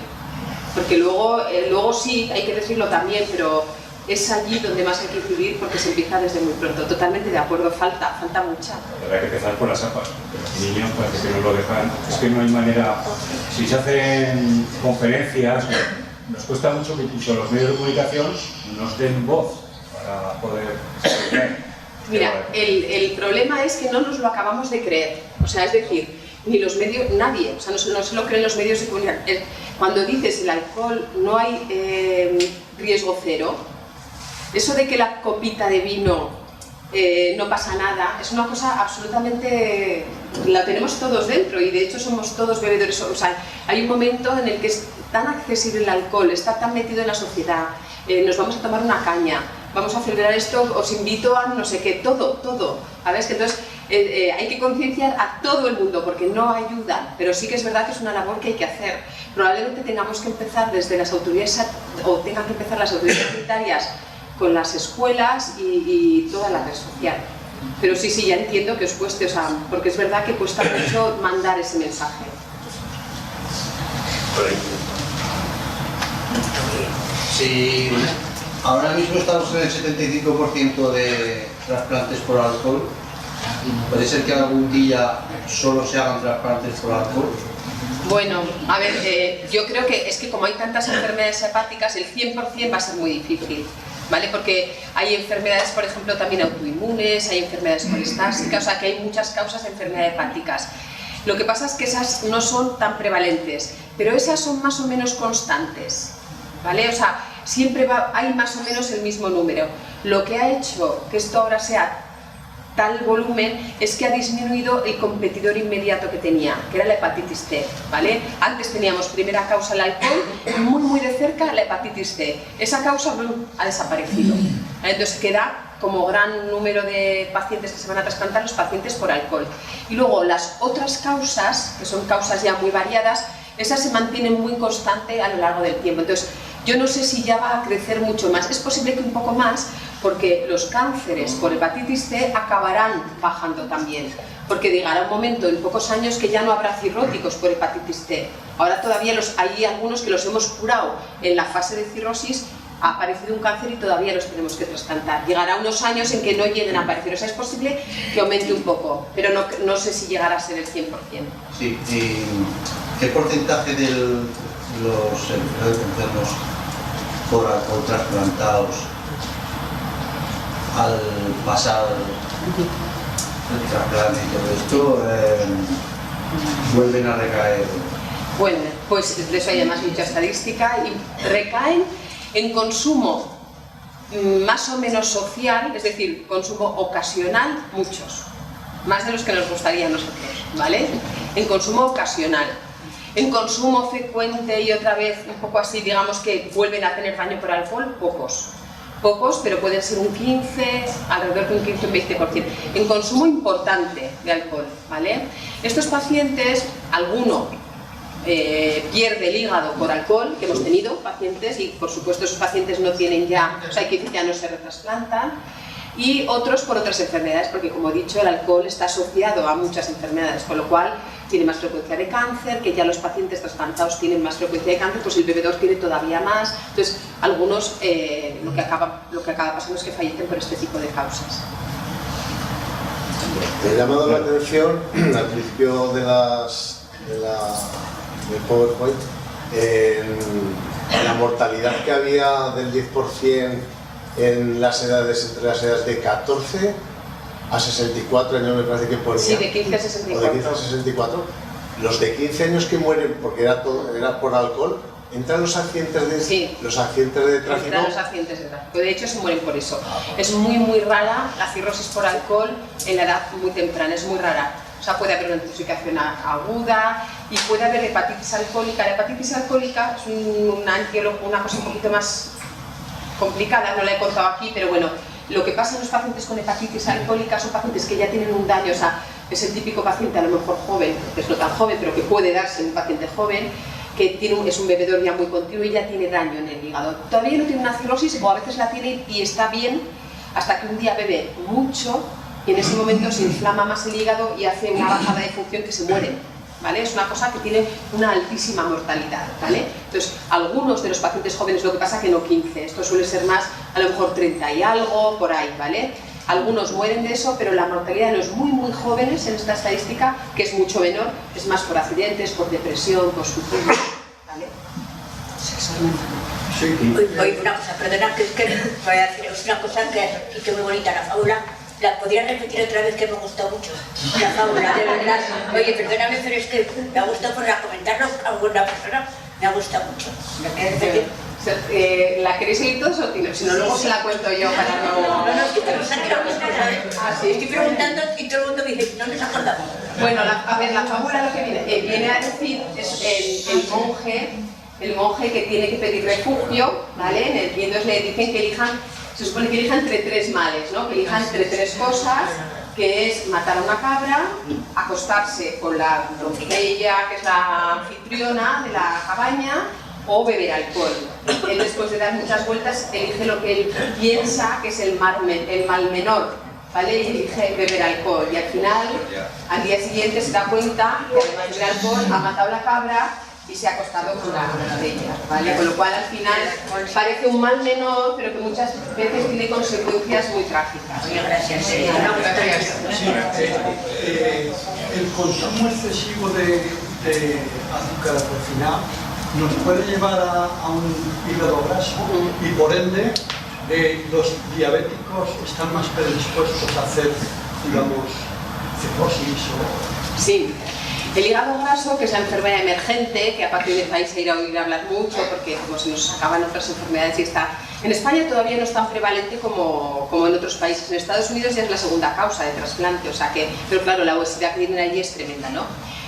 Speaker 2: porque luego sí, hay que decirlo también, pero es allí donde más hay que incidir porque se empieza desde muy pronto. Totalmente de acuerdo, falta mucha.
Speaker 3: Habrá que empezar por las APAs, porque los niños parece que no lo dejan, es que no hay manera, si se hacen conferencias, nos cuesta mucho que incluso los medios de comunicación nos den voz para poder explicar.
Speaker 2: Mira, el problema es que no nos lo acabamos de creer, o sea, es decir, ni los medios, nadie, o sea, no se lo creen los medios de comunicación. Cuando dices el alcohol no hay riesgo cero, eso de que la copita de vino no pasa nada, es una cosa absolutamente... la tenemos todos dentro y de hecho somos todos bebedores, o sea, hay un momento en el que es tan accesible el alcohol, está tan metido en la sociedad, nos vamos a tomar una caña, vamos a celebrar esto, os invito a no sé qué, todo, ¿sabes? Que entonces hay que concienciar a todo el mundo porque no ayuda, pero sí que es verdad que es una labor que hay que hacer. Probablemente tengamos que empezar desde las autoridades, o tengan que empezar las autoridades sanitarias con las escuelas y toda la red social. Pero sí, ya entiendo que os cueste, o sea, porque es verdad que cuesta mucho mandar ese mensaje.
Speaker 4: Si ahora mismo estamos en el 75% de trasplantes por alcohol, ¿puede ser que algún día solo se hagan trasplantes por alcohol?
Speaker 2: Bueno, a ver, yo creo que es que como hay tantas enfermedades hepáticas, el 100% va a ser muy difícil, ¿vale? Porque hay enfermedades, por ejemplo, también autoinmunes, hay enfermedades colestásicas, o sea que hay muchas causas de enfermedades hepáticas. Lo que pasa es que esas no son tan prevalentes, pero esas son más o menos constantes, ¿vale? O sea, siempre hay más o menos el mismo número. Lo que ha hecho que esto ahora sea tal volumen es que ha disminuido el competidor inmediato que tenía, que era la hepatitis C, ¿vale? Antes teníamos primera causa el alcohol y muy de cerca la hepatitis C. Esa causa ha desaparecido. Entonces queda como gran número de pacientes que se van a trasplantar los pacientes por alcohol. Y luego las otras causas, que son causas ya muy variadas, esas se mantienen muy constante a lo largo del tiempo. Entonces, yo no sé si ya va a crecer mucho más. Es posible que un poco más, porque los cánceres por hepatitis C acabarán bajando también. Porque llegará un momento, en pocos años, que ya no habrá cirróticos por hepatitis C. Ahora todavía hay algunos que los hemos curado en la fase de cirrosis, ha aparecido un cáncer y todavía los tenemos que trasplantar. Llegará unos años en que no lleguen a aparecer. O sea, es posible que aumente un poco, pero no sé si llegará a ser el 100%.
Speaker 4: Sí, ¿qué porcentaje de los enfermos por alcohol trasplantados al pasar el trasplante y todo esto vuelven a recaer?
Speaker 2: Bueno, pues de eso hay además mucha estadística y recaen en consumo más o menos social, es decir, consumo ocasional, muchos, más de los que nos gustaría a nosotros, ¿vale? En consumo ocasional. En consumo frecuente y otra vez un poco así, digamos que vuelven a tener daño por alcohol, pocos. pocos, pero pueden ser un 15, alrededor de un 15 o un 20%, en consumo importante de alcohol, ¿vale? Estos pacientes, alguno pierde el hígado por alcohol, que hemos tenido pacientes, y por supuesto esos pacientes no tienen ya, o sea, hay que decir que ya no se retrasplantan, y otros por otras enfermedades, porque como he dicho, el alcohol está asociado a muchas enfermedades, con lo cual tiene más frecuencia de cáncer, que ya los pacientes trasplantados tienen más frecuencia de cáncer, pues el bebedor tiene todavía más. Entonces, algunos lo que acaba pasando es que fallecen por este tipo de causas.
Speaker 5: Me ha llamado la atención al principio del PowerPoint la mortalidad que había del 10% en las edades, entre las edades de 14 a 64 años, me parece que ponía.
Speaker 2: Sí, de 15 a 64.
Speaker 5: O de 15 a 64. Los de 15 años que mueren porque era por alcohol, ¿entran los accidentes de,
Speaker 2: sí,
Speaker 5: los accidentes de tráfico?
Speaker 2: Entran los accidentes de tráfico. De hecho, se mueren por eso. Es muy rara la cirrosis por alcohol en la edad muy temprana, es muy rara. O sea, puede haber una intoxicación aguda y puede haber hepatitis alcohólica. La hepatitis alcohólica es una cosa un poquito más complicada, no la he contado aquí, pero bueno, lo que pasa en los pacientes con hepatitis alcohólica son pacientes que ya tienen un daño, o sea, es el típico paciente a lo mejor joven, que es no tan joven, pero que puede darse en un paciente joven, que es un bebedor ya muy continuo y ya tiene daño en el hígado. Todavía no tiene una cirrosis, o a veces la tiene y está bien, hasta que un día bebe mucho y en ese momento se inflama más el hígado y hace una bajada de función que se muere, ¿vale? Es una cosa que tiene una altísima mortalidad, ¿vale? Entonces, algunos de los pacientes jóvenes, lo que pasa que no 15, esto suele ser más, a lo mejor 30 y algo, por ahí, ¿vale? Algunos mueren de eso, pero la mortalidad de los muy jóvenes en esta estadística, que es mucho menor, es más por accidentes, por depresión, por suicidio, ¿vale? Sexualmente.
Speaker 6: Sí. Oye, una cosa, perdona, que es que voy a deciros una cosa que muy bonita, la fábula. ¿La podría repetir otra vez, que me gustó mucho? La fábula, de verdad. Oye, perdóname, pero es que me ha gustado por comentarlo a alguna persona, me ha gustado mucho.
Speaker 2: ¿La queréis seguir todos o si no, luego se la cuento yo para no...
Speaker 6: No, es que te gusta que la gusta, ¿sabes?
Speaker 2: Sí.
Speaker 6: Estoy preguntando y todo el mundo me dice, no nos acordamos.
Speaker 2: Bueno, a ver, la fábula lo que viene a decir es el monje que tiene que pedir refugio, ¿vale? Y entonces le dicen que elijan, se supone que elijan entre tres males, ¿no? Que elijan entre tres cosas, que es matar a una cabra, acostarse con la doncella, que es la anfitriona de la cabaña, o beber alcohol. Él, después de dar muchas vueltas, elige lo que él piensa que es el mal menor, ¿vale? Y elige beber alcohol. Y al final, al día siguiente se da cuenta que además de beber alcohol ha matado a la cabra y se ha acostado con la doncella, ¿vale? Con lo cual, al final, parece un mal menor, pero que muchas veces tiene consecuencias muy trágicas.
Speaker 6: Gracias.
Speaker 7: El consumo excesivo de azúcar refinado nos puede llevar a un hígado graso y por ende los diabéticos están más predispuestos a hacer, digamos, cirrosis o...
Speaker 2: Sí. El hígado graso, que es la enfermedad emergente, que a partir de vais a ir a oír hablar mucho, porque como se nos acaban otras enfermedades y está... En España todavía no es tan prevalente como en otros países. En Estados Unidos ya es la segunda causa de trasplante, o sea que... Pero claro, la obesidad que tienen allí es tremenda, ¿no?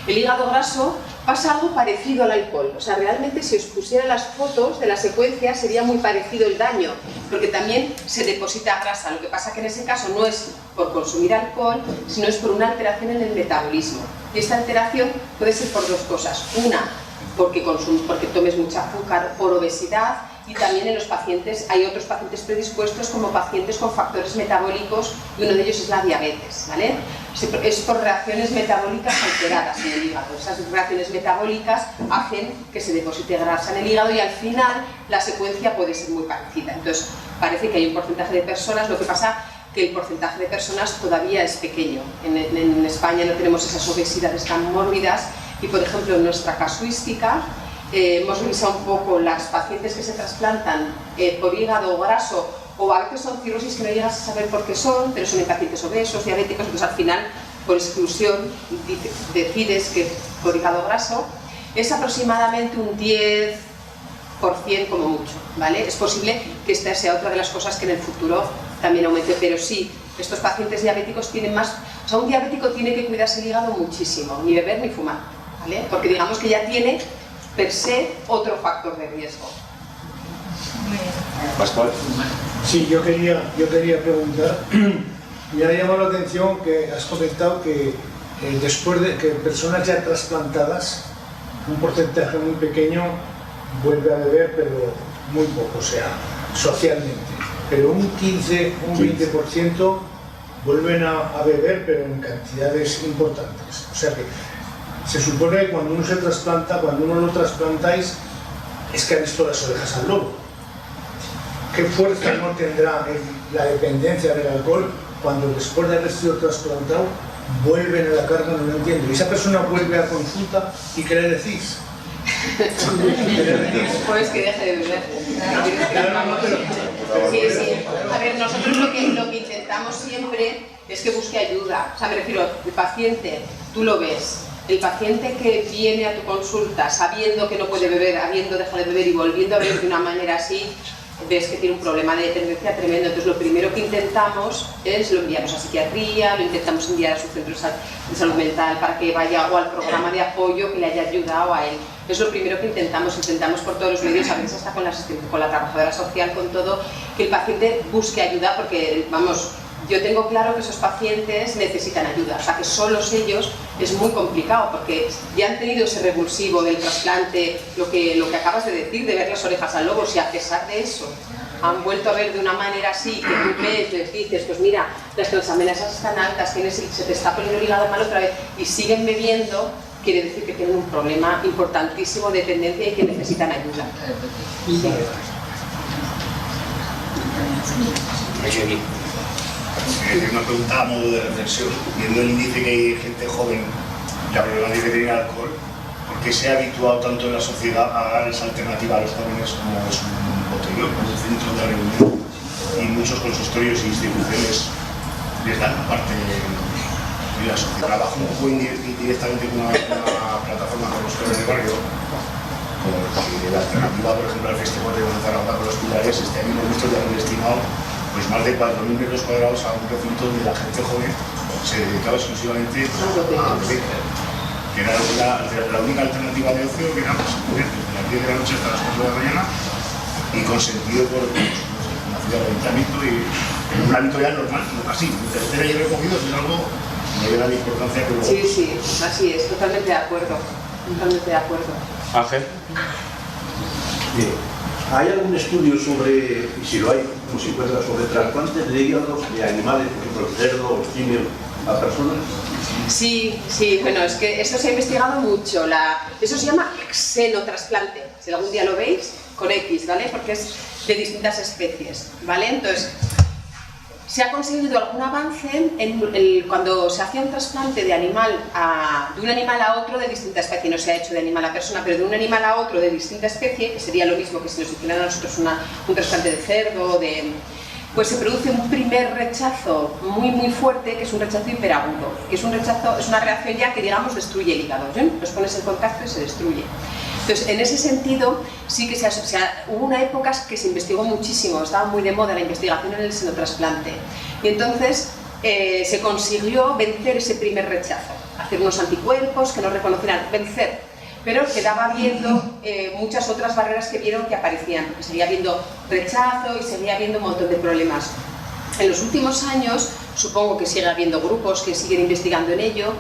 Speaker 2: El hígado graso pasa algo parecido al alcohol, o sea, realmente si os pusiera las fotos de la secuencia sería muy parecido el daño, porque también se deposita grasa, lo que pasa que en ese caso no es por consumir alcohol, sino es por una alteración en el metabolismo. Y esta alteración puede ser por dos cosas, una, porque tomes mucha azúcar, por obesidad, y también en los pacientes, hay otros pacientes predispuestos como pacientes con factores metabólicos, y uno de ellos es la diabetes, ¿vale? Es por reacciones metabólicas alteradas en el hígado. Esas reacciones metabólicas hacen que se deposite grasa en el hígado y al final la secuencia puede ser muy parecida. Entonces, parece que hay un porcentaje de personas, lo que pasa que el porcentaje de personas todavía es pequeño. En España no tenemos esas obesidades tan mórbidas y, por ejemplo, en nuestra casuística, hemos revisado un poco las pacientes que se trasplantan por hígado graso, o a veces son cirrosis que no llegas a saber por qué son, pero son en pacientes obesos, diabéticos, entonces al final, por exclusión, decides que por hígado graso es aproximadamente un 10% como mucho, ¿vale? Es posible que esta sea otra de las cosas que en el futuro también aumente, pero sí, estos pacientes diabéticos tienen más... O sea, un diabético tiene que cuidarse el hígado muchísimo, ni beber ni fumar, ¿vale? Porque digamos que ya tiene per se otro factor de riesgo.
Speaker 6: Muy bien.
Speaker 3: Pascual.
Speaker 8: Sí, yo quería preguntar, me ha llamado la atención que has comentado que después de que personas ya trasplantadas, un porcentaje muy pequeño vuelve a beber, pero muy poco, o sea, socialmente, pero un 15, un 20% vuelven a beber, pero en cantidades importantes. O sea que se supone que cuando uno se trasplanta, cuando uno lo trasplantáis, es que ha visto las orejas al lobo. ¿Qué fuerza no tendrá la dependencia del alcohol cuando después de haber sido trasplantado vuelven a la carga? No lo entiendo. Y esa persona vuelve a consulta y ¿qué le decís?
Speaker 2: Pues que deje de beber. Sí, sí. A ver, nosotros lo que intentamos siempre es que busque ayuda. O sea, me refiero, el paciente, tú lo ves. El paciente que viene a tu consulta sabiendo que no puede beber, habiendo dejado de beber y volviendo a beber de una manera así, ves que tiene un problema de dependencia tremendo. Entonces lo primero que intentamos es, lo enviamos a psiquiatría, lo intentamos enviar a su centro de salud mental para que vaya, o al programa de apoyo que le haya ayudado a él. Es lo primero que intentamos por todos los medios, a veces hasta con la trabajadora social, con todo, que el paciente busque ayuda, porque vamos, yo tengo claro que esos pacientes necesitan ayuda, o sea que solos ellos es muy complicado, porque ya han tenido ese revulsivo del trasplante, lo que acabas de decir, de ver las orejas al lobo. Si a pesar de eso han vuelto a ver de una manera así, que tú ves, les dices, pues mira, las transaminasas están altas, se te está poniendo el hígado mal otra vez, y siguen bebiendo, quiere decir que tienen un problema importantísimo de dependencia y que necesitan ayuda. Sí.
Speaker 9: Una pregunta a modo de reflexión, viendo el índice que hay gente joven y la problemática que tiene el alcohol, ¿por qué se ha habituado tanto en la sociedad a dar esa alternativa a los jóvenes como es un botellón, como un centro de reunión? Y muchos consultorios e instituciones les dan parte de la sociedad. Trabajo un poco directamente con una plataforma como Consultores de Barrio, porque la alternativa, por ejemplo, al Festival de Zaragoza con los Pilares, este año hemos visto que han estimado pues más de 4.000 metros cuadrados a un recinto donde la gente joven se dedicaba exclusivamente a beber, que era la única alternativa de ocio, que era beber desde las 10 de la noche hasta las 4 de la mañana, y consentido por una ciudad de ayuntamiento y en un hábito ya normal, no así. Tener ahí recogidos es algo que no le da la importancia que luego.
Speaker 2: Sí, sí, así es, totalmente de acuerdo. Totalmente de acuerdo.
Speaker 3: Ángel.
Speaker 10: ¿Hay algún estudio sobre, y si lo hay, como se encuentra, sobre trasplantes de hígados de animales, por ejemplo, cerdo o simio, a personas?
Speaker 2: Sí, sí, bueno, es que esto se ha investigado mucho. Eso se llama xenotrasplante, si algún día lo veis, con X, ¿vale? Porque es de distintas especies, ¿vale? Entonces, se ha conseguido algún avance cuando se hacía un trasplante de un animal a otro de distinta especie. No se ha hecho de animal a persona, pero de un animal a otro de distinta especie, que sería lo mismo que si nos hicieran a nosotros un trasplante de cerdo, pues se produce un primer rechazo muy muy fuerte, que es un rechazo hiperagudo, que es una reacción ya que, digamos, destruye el hígado, ¿sí? Los pones en contacto y se destruye. Entonces, en ese sentido, sí que hubo una época que se investigó muchísimo, estaba muy de moda la investigación en el xenotrasplante. Y entonces se consiguió vencer ese primer rechazo, hacer unos anticuerpos que no reconocieran, vencer, pero quedaba viendo muchas otras barreras que vieron que aparecían, porque seguía habiendo rechazo y seguía habiendo un montón de problemas. En los últimos años, supongo que sigue habiendo grupos que siguen investigando en ello,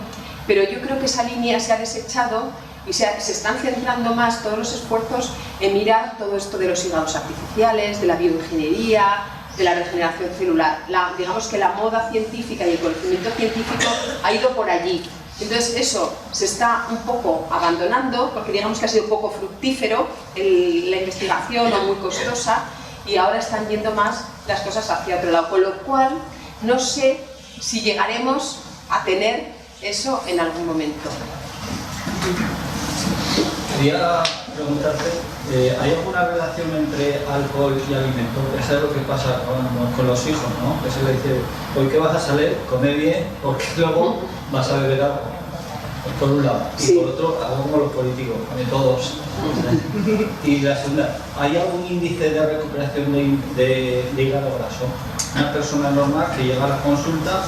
Speaker 2: pero yo creo que esa línea se ha desechado y se están centrando más todos los esfuerzos en mirar todo esto de los hígados artificiales, de la bioingeniería, de la regeneración celular. Digamos que la moda científica y el conocimiento científico ha ido por allí. Entonces eso se está un poco abandonando, porque digamos que ha sido poco fructífero la investigación o muy costosa, y ahora están yendo más las cosas hacia otro lado, con lo cual no sé si llegaremos a tener eso en algún momento.
Speaker 11: Quería preguntarte, ¿hay alguna relación entre alcohol y alimento? Eso es lo que pasa con los hijos, ¿no? Que se le dice, hoy que vas a salir, come bien, porque luego vas a beber algo. Por un lado. Y por otro, algo como los políticos, de todos. Y la segunda, ¿hay algún índice de recuperación de hígado graso? Una persona normal que llega a la consulta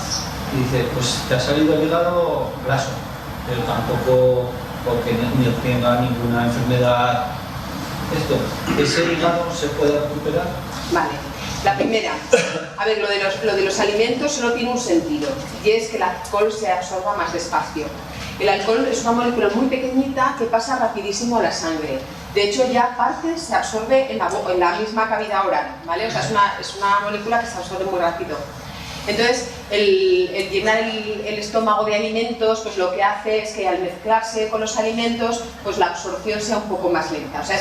Speaker 11: y dice, pues te ha salido el hígado graso, pero tampoco porque ni tenga ninguna enfermedad ¿ese hígado se puede recuperar?
Speaker 2: Vale. La primera, a ver, lo de los alimentos solo tiene un sentido, y es que el alcohol se absorba más despacio. El alcohol es una molécula muy pequeñita que pasa rapidísimo a la sangre. De hecho, ya parte se absorbe en la misma cavidad oral, ¿vale? O sea, es una molécula que se absorbe muy rápido. Entonces, el llenar el estómago de alimentos, pues lo que hace es que al mezclarse con los alimentos, pues la absorción sea un poco más lenta. O sea,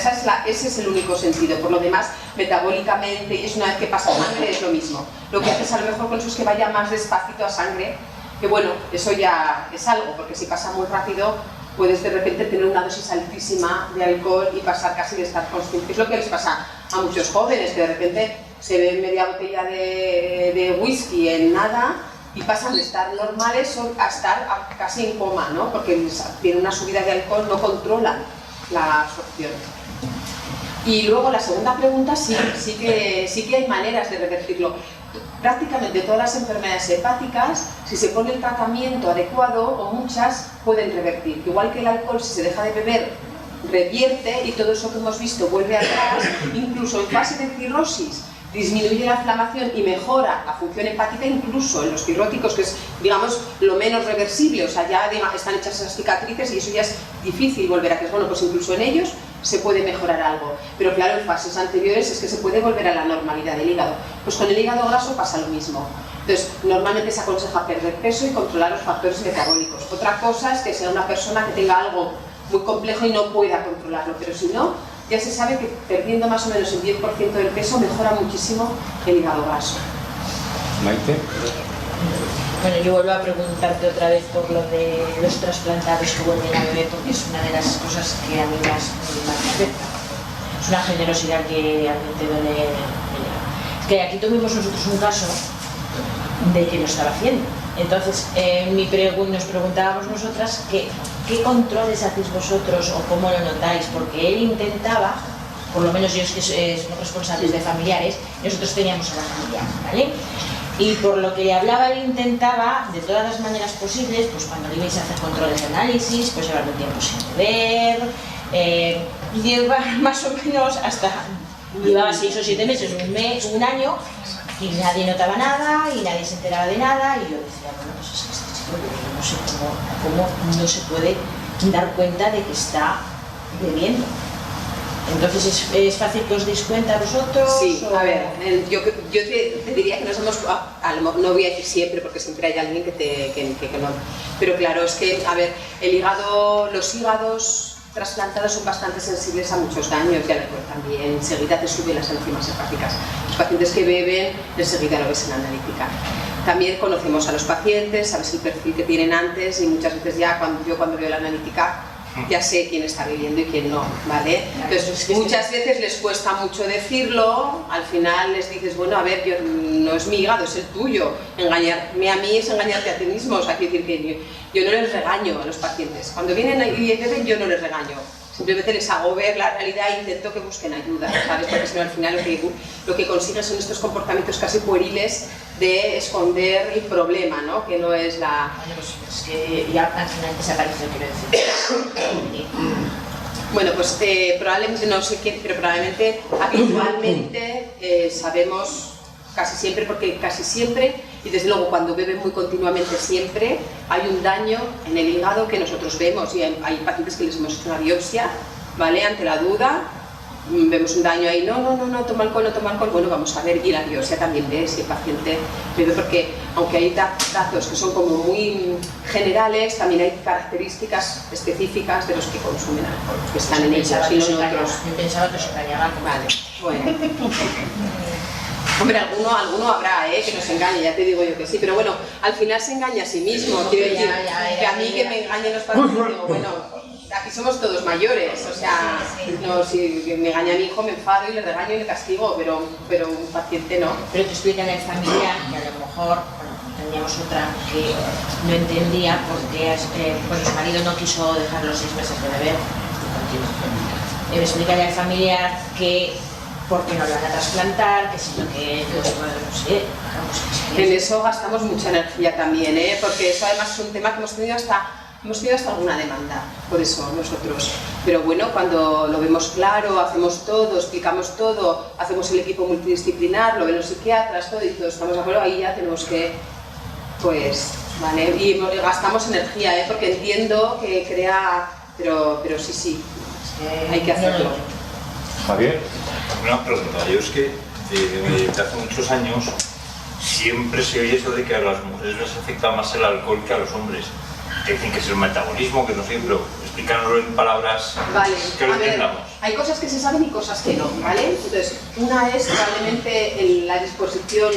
Speaker 2: ese es el único sentido. Por lo demás, metabólicamente, y es una vez que pasa sangre, es lo mismo. Lo que haces a lo mejor con eso es que vaya más despacito a sangre, que bueno, eso ya es algo, porque si pasa muy rápido, puedes de repente tener una dosis altísima de alcohol y pasar casi de estar consciente. Es lo que les pasa a muchos jóvenes, que de repente se beben media botella de whisky en nada y pasan de estar normales a estar casi en coma, ¿no? Porque tienen una subida de alcohol, no controlan la absorción. Y luego la segunda pregunta, sí que hay maneras de revertirlo. Prácticamente todas las enfermedades hepáticas, si se pone el tratamiento adecuado, o muchas, pueden revertir. Igual que el alcohol, si se deja de beber, revierte y todo eso que hemos visto vuelve atrás, incluso en fase de cirrosis, disminuye la inflamación y mejora la función hepática, incluso en los cirróticos, que es, digamos, lo menos reversible, o sea, ya están hechas esas cicatrices y eso ya es difícil volver a que es bueno, pues incluso en ellos se puede mejorar algo, pero claro, en fases anteriores es que se puede volver a la normalidad del hígado. Pues con el hígado graso pasa lo mismo. Entonces, normalmente se aconseja perder peso y controlar los factores metabólicos. Otra cosa es que sea una persona que tenga algo muy complejo y no pueda controlarlo, pero si no, ya se sabe que perdiendo más o menos el 10% del peso mejora muchísimo el hígado graso.
Speaker 1: Maite.
Speaker 6: Bueno, yo vuelvo a preguntarte otra vez por lo de los trasplantados que vuelven a beber, porque es una de las cosas que a mí más me afecta. Es una generosidad que realmente duele. Es que aquí tuvimos nosotros un caso de que lo estaba haciendo. Entonces, nos preguntábamos nosotras qué controles hacéis vosotros o cómo lo notáis, porque él intentaba, por lo menos ellos que somos responsables de familiares, nosotros teníamos a la familia, ¿vale? Y por lo que le hablaba, él intentaba, de todas las maneras posibles, pues cuando le ibais a hacer controles de análisis, pues llevar un tiempo sin beber, llevar más o menos hasta, llevaba 6 o 7 meses, un año, y nadie notaba nada, y nadie se enteraba de nada, y yo decía, bueno, pues es que este chico, yo no sé cómo no se puede dar cuenta de que está bebiendo. Entonces, ¿es fácil que os deis cuenta vosotros?
Speaker 2: Sí,
Speaker 6: o...
Speaker 2: a ver, yo te diría que nos hemos, no voy a decir siempre porque siempre hay alguien que no, pero claro, es que, a ver, los hígados trasplantados son bastante sensibles a muchos daños y al alcohol también, enseguida te suben las enzimas hepáticas. Los pacientes que beben, enseguida lo ves en la analítica. También conocemos a los pacientes, sabes el perfil que tienen antes y muchas veces ya cuando veo la analítica ya sé quién está bebiendo y quién no, ¿vale? Entonces muchas veces les cuesta mucho decirlo, al final les dices, bueno, a ver, no es mi hígado, es el tuyo, engañarme a mí es engañarte a ti mismo, o sea, quiero decir que yo no les regaño a los pacientes, cuando vienen y beben yo no les regaño, simplemente les hago ver la realidad e intento que busquen ayuda, ¿sabes? Porque si no al final lo que consigues son estos comportamientos casi pueriles de esconder el problema, ¿no? Que no es la...
Speaker 6: Bueno, pues es que ya al final desapareció, quiero decir.
Speaker 2: Bueno, pues probablemente, no sé quién, pero probablemente habitualmente sabemos casi siempre, porque casi siempre, y desde luego cuando beben muy continuamente siempre, hay un daño en el hígado que nosotros vemos y hay pacientes que les hemos hecho una biopsia, ¿vale? Ante la duda, vemos un daño ahí, no, toma alcohol, bueno, vamos a ver, y la biopsia también ve si el paciente bebe, porque aunque hay datos que son como muy generales, también hay características específicas de los que consumen alcohol, que están en ellos y no en otros.
Speaker 6: Yo pensaba que se engañaban.
Speaker 2: Vale, bueno. Hombre, alguno habrá, que nos engañe, ya te digo yo que sí, pero bueno, al final se engaña a sí mismo, quiero decir, que a mí que me engañen los pacientes, digo, bueno, aquí somos todos mayores, o sea, no, si me engaña a mi hijo me enfado y le regaño y le castigo, pero un paciente no.
Speaker 6: Pero te explican el familiar que a lo mejor, teníamos otra que no entendía porque pues su marido no quiso dejar los 6 meses de beber y me explican al familiar que porque no lo van a trasplantar, que si lo que pues, no sé.
Speaker 2: En eso gastamos mucha energía también, porque eso además es un tema que hemos tenido hasta hemos tenido hasta alguna demanda, por eso nosotros. Pero bueno, cuando lo vemos claro, hacemos todo, explicamos todo, hacemos el equipo multidisciplinar, lo ven los psiquiatras, todo y todos estamos de acuerdo, ahí ya tenemos que, pues, vale, y gastamos energía, porque entiendo que crea, pero sí, hay que hacerlo.
Speaker 3: Javier.
Speaker 1: Una pregunta, yo es que desde hace muchos años siempre se oye eso de que a las mujeres les afecta más el alcohol que a los hombres. Que dicen que es el metabolismo, que no sé, pero explícanoslo en palabras que lo entendamos.
Speaker 2: Hay cosas que se saben y cosas que no, ¿vale? Entonces, una es probablemente la disposición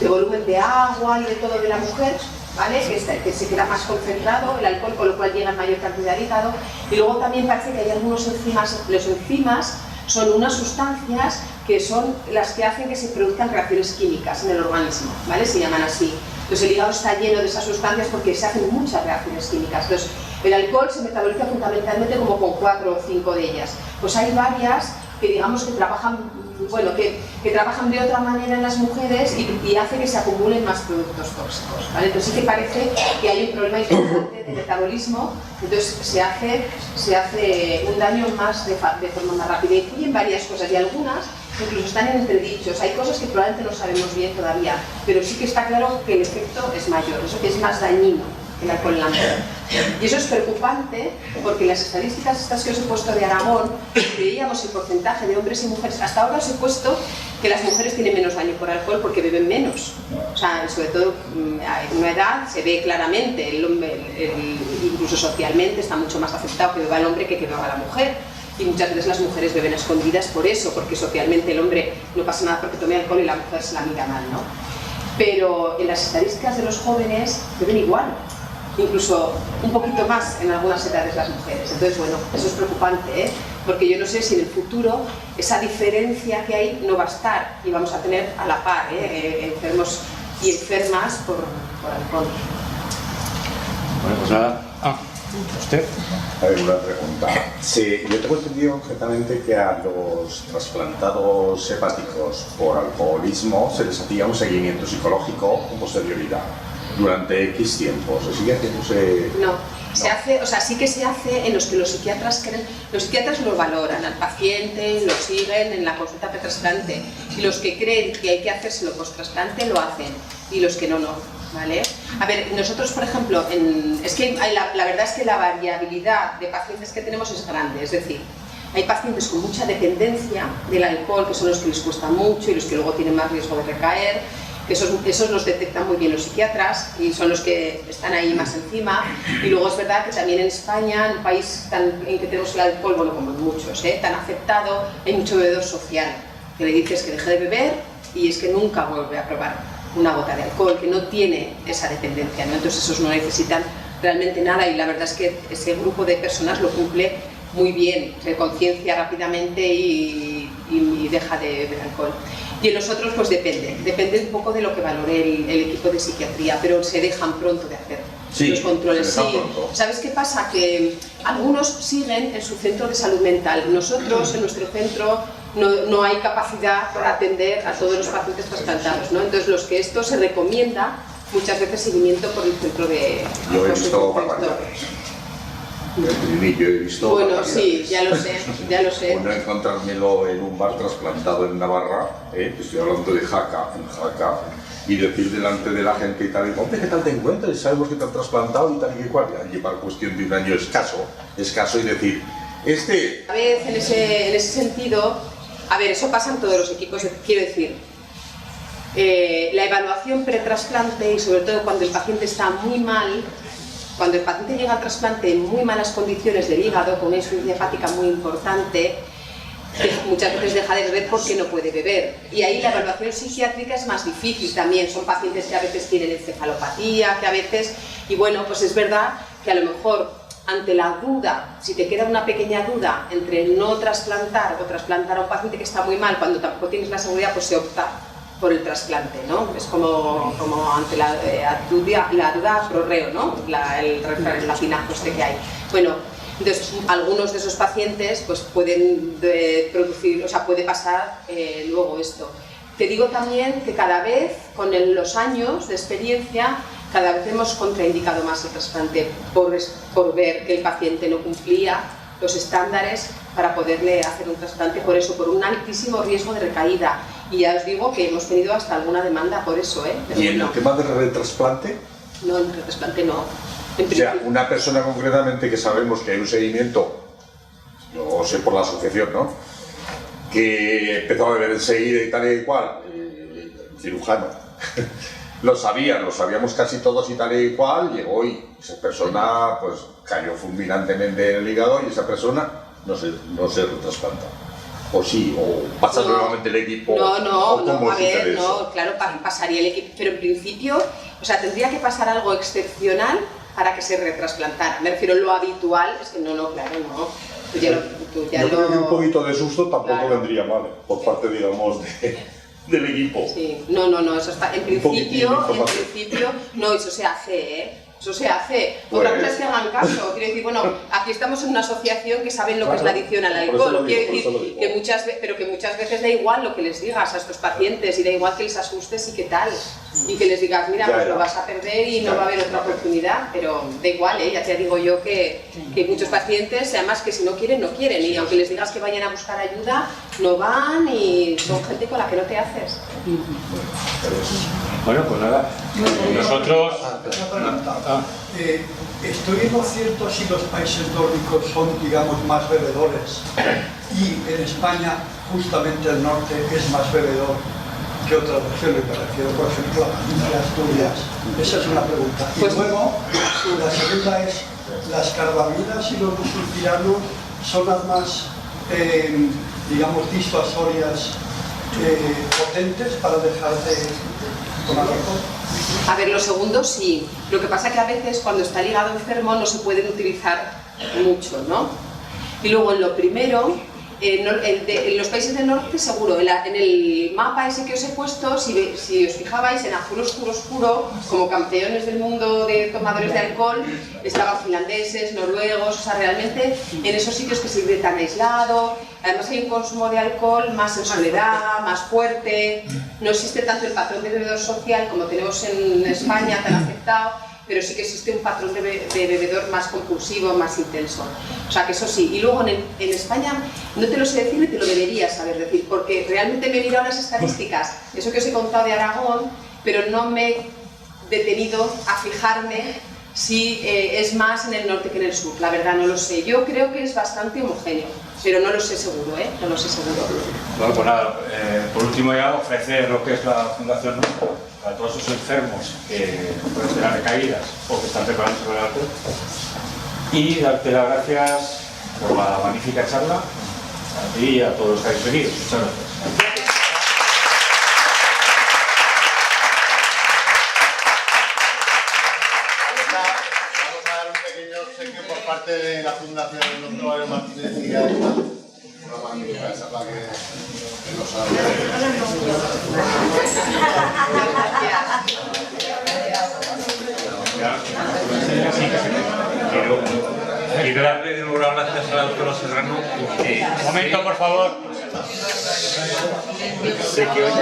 Speaker 2: de volumen de agua y de todo de la mujer, ¿vale? Que se queda más concentrado el alcohol, con lo cual llega en mayor cantidad de hígado. Y luego también parece que hay algunos enzimas, los enzimas son unas sustancias que son las que hacen que se produzcan reacciones químicas en el organismo, ¿vale? Se llaman así. Entonces el hígado está lleno de esas sustancias porque se hacen muchas reacciones químicas. Entonces el alcohol se metaboliza fundamentalmente como con 4 o 5 de ellas. Pues hay varias que digamos que trabajan, bueno, que trabajan de otra manera en las mujeres y hace que se acumulen más productos tóxicos, ¿vale? Entonces sí que parece que hay un problema importante de metabolismo, entonces se hace un daño más de forma más rápida. Influyen varias cosas y algunas incluso están en entredichos. Hay cosas que probablemente no sabemos bien todavía, pero sí que está claro que el efecto es mayor, eso que es más dañino el alcohol en la mujer. Y eso es preocupante porque las estadísticas estas que os he puesto de Aragón, veíamos el porcentaje de hombres y mujeres. Hasta ahora os he puesto que las mujeres tienen menos daño por alcohol porque beben menos. O sea, sobre todo en una edad se ve claramente, incluso socialmente está mucho más aceptado que beba el hombre que beba la mujer. Y muchas veces las mujeres beben a escondidas por eso, porque socialmente el hombre no pasa nada porque tome alcohol y la mujer se la mira mal, ¿no? Pero en las estadísticas de los jóvenes beben igual, incluso un poquito más en algunas edades las mujeres. Entonces, bueno, eso es preocupante, ¿eh? Porque yo no sé si en el futuro esa diferencia que hay no va a estar y vamos a tener a la par enfermos y enfermas por alcohol.
Speaker 3: Bueno, pues nada. ¿Usted?
Speaker 12: A ver, una pregunta. Sí, yo tengo entendido concretamente que a los trasplantados hepáticos por alcoholismo se les hacía un seguimiento psicológico con posterioridad durante X tiempo. ¿Se sigue haciéndose?
Speaker 2: No, se hace, o sea, sí que se hace en los que los psiquiatras creen, los psiquiatras lo valoran al paciente, lo siguen en la consulta pretrasplante, y los que creen que hay que hacérselo post-trasplante lo hacen, y los que no, no. ¿Vale? A ver, nosotros, por ejemplo, es que la verdad es que la variabilidad de pacientes que tenemos es grande, es decir, hay pacientes con mucha dependencia del alcohol, que son los que les cuesta mucho y los que luego tienen más riesgo de recaer, que esos los detectan muy bien los psiquiatras y son los que están ahí más encima. Y luego es verdad que también en España, en un país en que tenemos el alcohol, bueno, como en muchos, tan aceptado, hay mucho bebedor social, que le dices que deje de beber y es que nunca vuelve a probar una gota de alcohol, que no tiene esa dependencia, ¿no? Entonces esos no necesitan realmente nada y la verdad es que ese grupo de personas lo cumple muy bien, se conciencia rápidamente y deja de beber alcohol. Y en los otros pues depende un poco de lo que valore el equipo de psiquiatría, pero se dejan pronto de hacer los controles. Sí. ¿Sabes qué pasa? Que algunos siguen en su centro de salud mental. Nosotros en nuestro centro no hay capacidad para atender a todos los pacientes trasplantados, ¿no? Entonces los que esto se recomienda muchas veces seguimiento por el centro de...
Speaker 12: Yo he visto barbaridades. Yo he visto
Speaker 2: bueno, sí, ya lo sé.
Speaker 12: Bueno, encontrármelo en un bar trasplantado en Navarra, estoy hablando de Jaca, en Jaca, y decir delante de la gente y tal, y hombre, ¿qué tal te encuentras? Sabemos que te han trasplantado y tal y cual, y llevar cuestión de un año escaso y decir,
Speaker 2: A vez, en ese sentido, a ver, eso pasa en todos los equipos, quiero decir, la evaluación pretrasplante y sobre todo cuando el paciente está muy mal, cuando el paciente llega al trasplante en muy malas condiciones del hígado, con una insuficiencia hepática muy importante, muchas veces deja de beber porque no puede beber. Y ahí la evaluación psiquiátrica es más difícil también. Son pacientes que a veces tienen encefalopatía, que a veces... Y bueno, pues es verdad que a lo mejor ante la duda, si te queda una pequeña duda entre no trasplantar o trasplantar a un paciente que está muy mal, cuando tampoco tienes la seguridad, pues se opta por el trasplante, ¿no? Es como ante la duda pro reo, ¿no? El latinajo este que hay. Bueno, entonces algunos de esos pacientes pues pueden producir, o sea, puede pasar luego esto. Te digo también que cada vez, con los años de experiencia, cada vez hemos contraindicado más el trasplante por ver que el paciente no cumplía los estándares para poderle hacer un trasplante, por eso, por un altísimo riesgo de recaída. Y ya os digo que hemos tenido hasta alguna demanda por eso, ¿eh? Pero
Speaker 12: ¿Y en
Speaker 2: no.
Speaker 12: el tema del retrasplante?
Speaker 2: No, en retrasplante no.
Speaker 12: O sea, una persona concretamente que sabemos que hay un seguimiento, yo sé por la asociación, ¿no? Que empezó a beber enseguida y tal y cual, cirujano. Lo sabíamos casi todos y tal y cual, llegó y esa persona pues cayó fulminantemente en el hígado y esa persona no se retrasplanta. O sí, o pasa nuevamente el equipo.
Speaker 2: No,
Speaker 12: a ver,
Speaker 2: no, claro, pasaría el equipo, pero en principio, o sea, tendría que pasar algo excepcional para que se retrasplantara. Me refiero a lo habitual, es que no, claro, no. Yo
Speaker 12: creo que un poquito de susto tampoco vendría mal, por parte, digamos, del equipo.
Speaker 2: Sí, no, eso está, en principio, no, eso se hace, ¿eh? Eso se hace. Otra cosa es que hagan caso. Quiero decir, bueno, aquí estamos en una asociación que saben lo que es la adicción al alcohol. Quiero decir que muchas veces da igual lo que les digas a estos pacientes y da igual que les asustes y qué tal. Y que les digas, mira, pues lo vas a perder y no va a haber otra oportunidad. Pero da igual, ¿eh? Ya te digo yo que muchos pacientes, además que si no quieren, no quieren. Y aunque les digas que vayan a buscar ayuda, no van y son gente con la que no te haces.
Speaker 3: Bueno, pues nada. Nosotros...
Speaker 7: ¿Estoy en lo cierto si los países nórdicos son, digamos, más bebedores? Y en España, justamente el norte es más bebedor que otras regiones, me refiero, por ejemplo, a Galicia, Asturias. Esa es una pregunta. Y luego, la segunda es, ¿las carbamidas y los busulfiranos son las más, digamos, disuasorias, potentes para dejar de tomar alcohol?
Speaker 2: A ver, los segundos sí. Lo que pasa es que a veces cuando está el hígado enfermo no se pueden utilizar mucho, ¿no? Y luego en lo primero, en los países del norte seguro, en el mapa ese que os he puesto, si os fijabais, en azul oscuro, como campeones del mundo de tomadores de alcohol, estaban finlandeses, noruegos, o sea, realmente en esos sitios que se vive tan aislado, además hay un consumo de alcohol más en soledad, más fuerte, no existe tanto el patrón de bebedor social como tenemos en España, tan aceptado, pero sí que existe un patrón de bebedor más compulsivo, más intenso. O sea, que eso sí. Y luego en España, no te lo sé decir ni te lo debería saber decir, porque realmente me he mirado las estadísticas, eso que os he contado de Aragón, pero no me he detenido a fijarme si es más en el norte que en el sur. La verdad no lo sé. Yo creo que es bastante homogéneo, pero no lo sé seguro, ¿eh? No lo sé seguro.
Speaker 3: Bueno, pues nada, por último ya ofrecer lo que es la Fundación para todos esos enfermos que pueden tener recaídas o que están preparándose para el alcohol, y darte las gracias por la magnífica charla a ti y a todos los que habéis venido. Muchas gracias.
Speaker 5: Vamos a dar un pequeño obsequio por parte de la Fundación Dr. Mario Martínez y a esta una magnífica charla que nos ha
Speaker 1: Quiero darle de nuevo las gracias al doctor Serrano.
Speaker 3: Un momento, por favor.
Speaker 1: Sé que hoy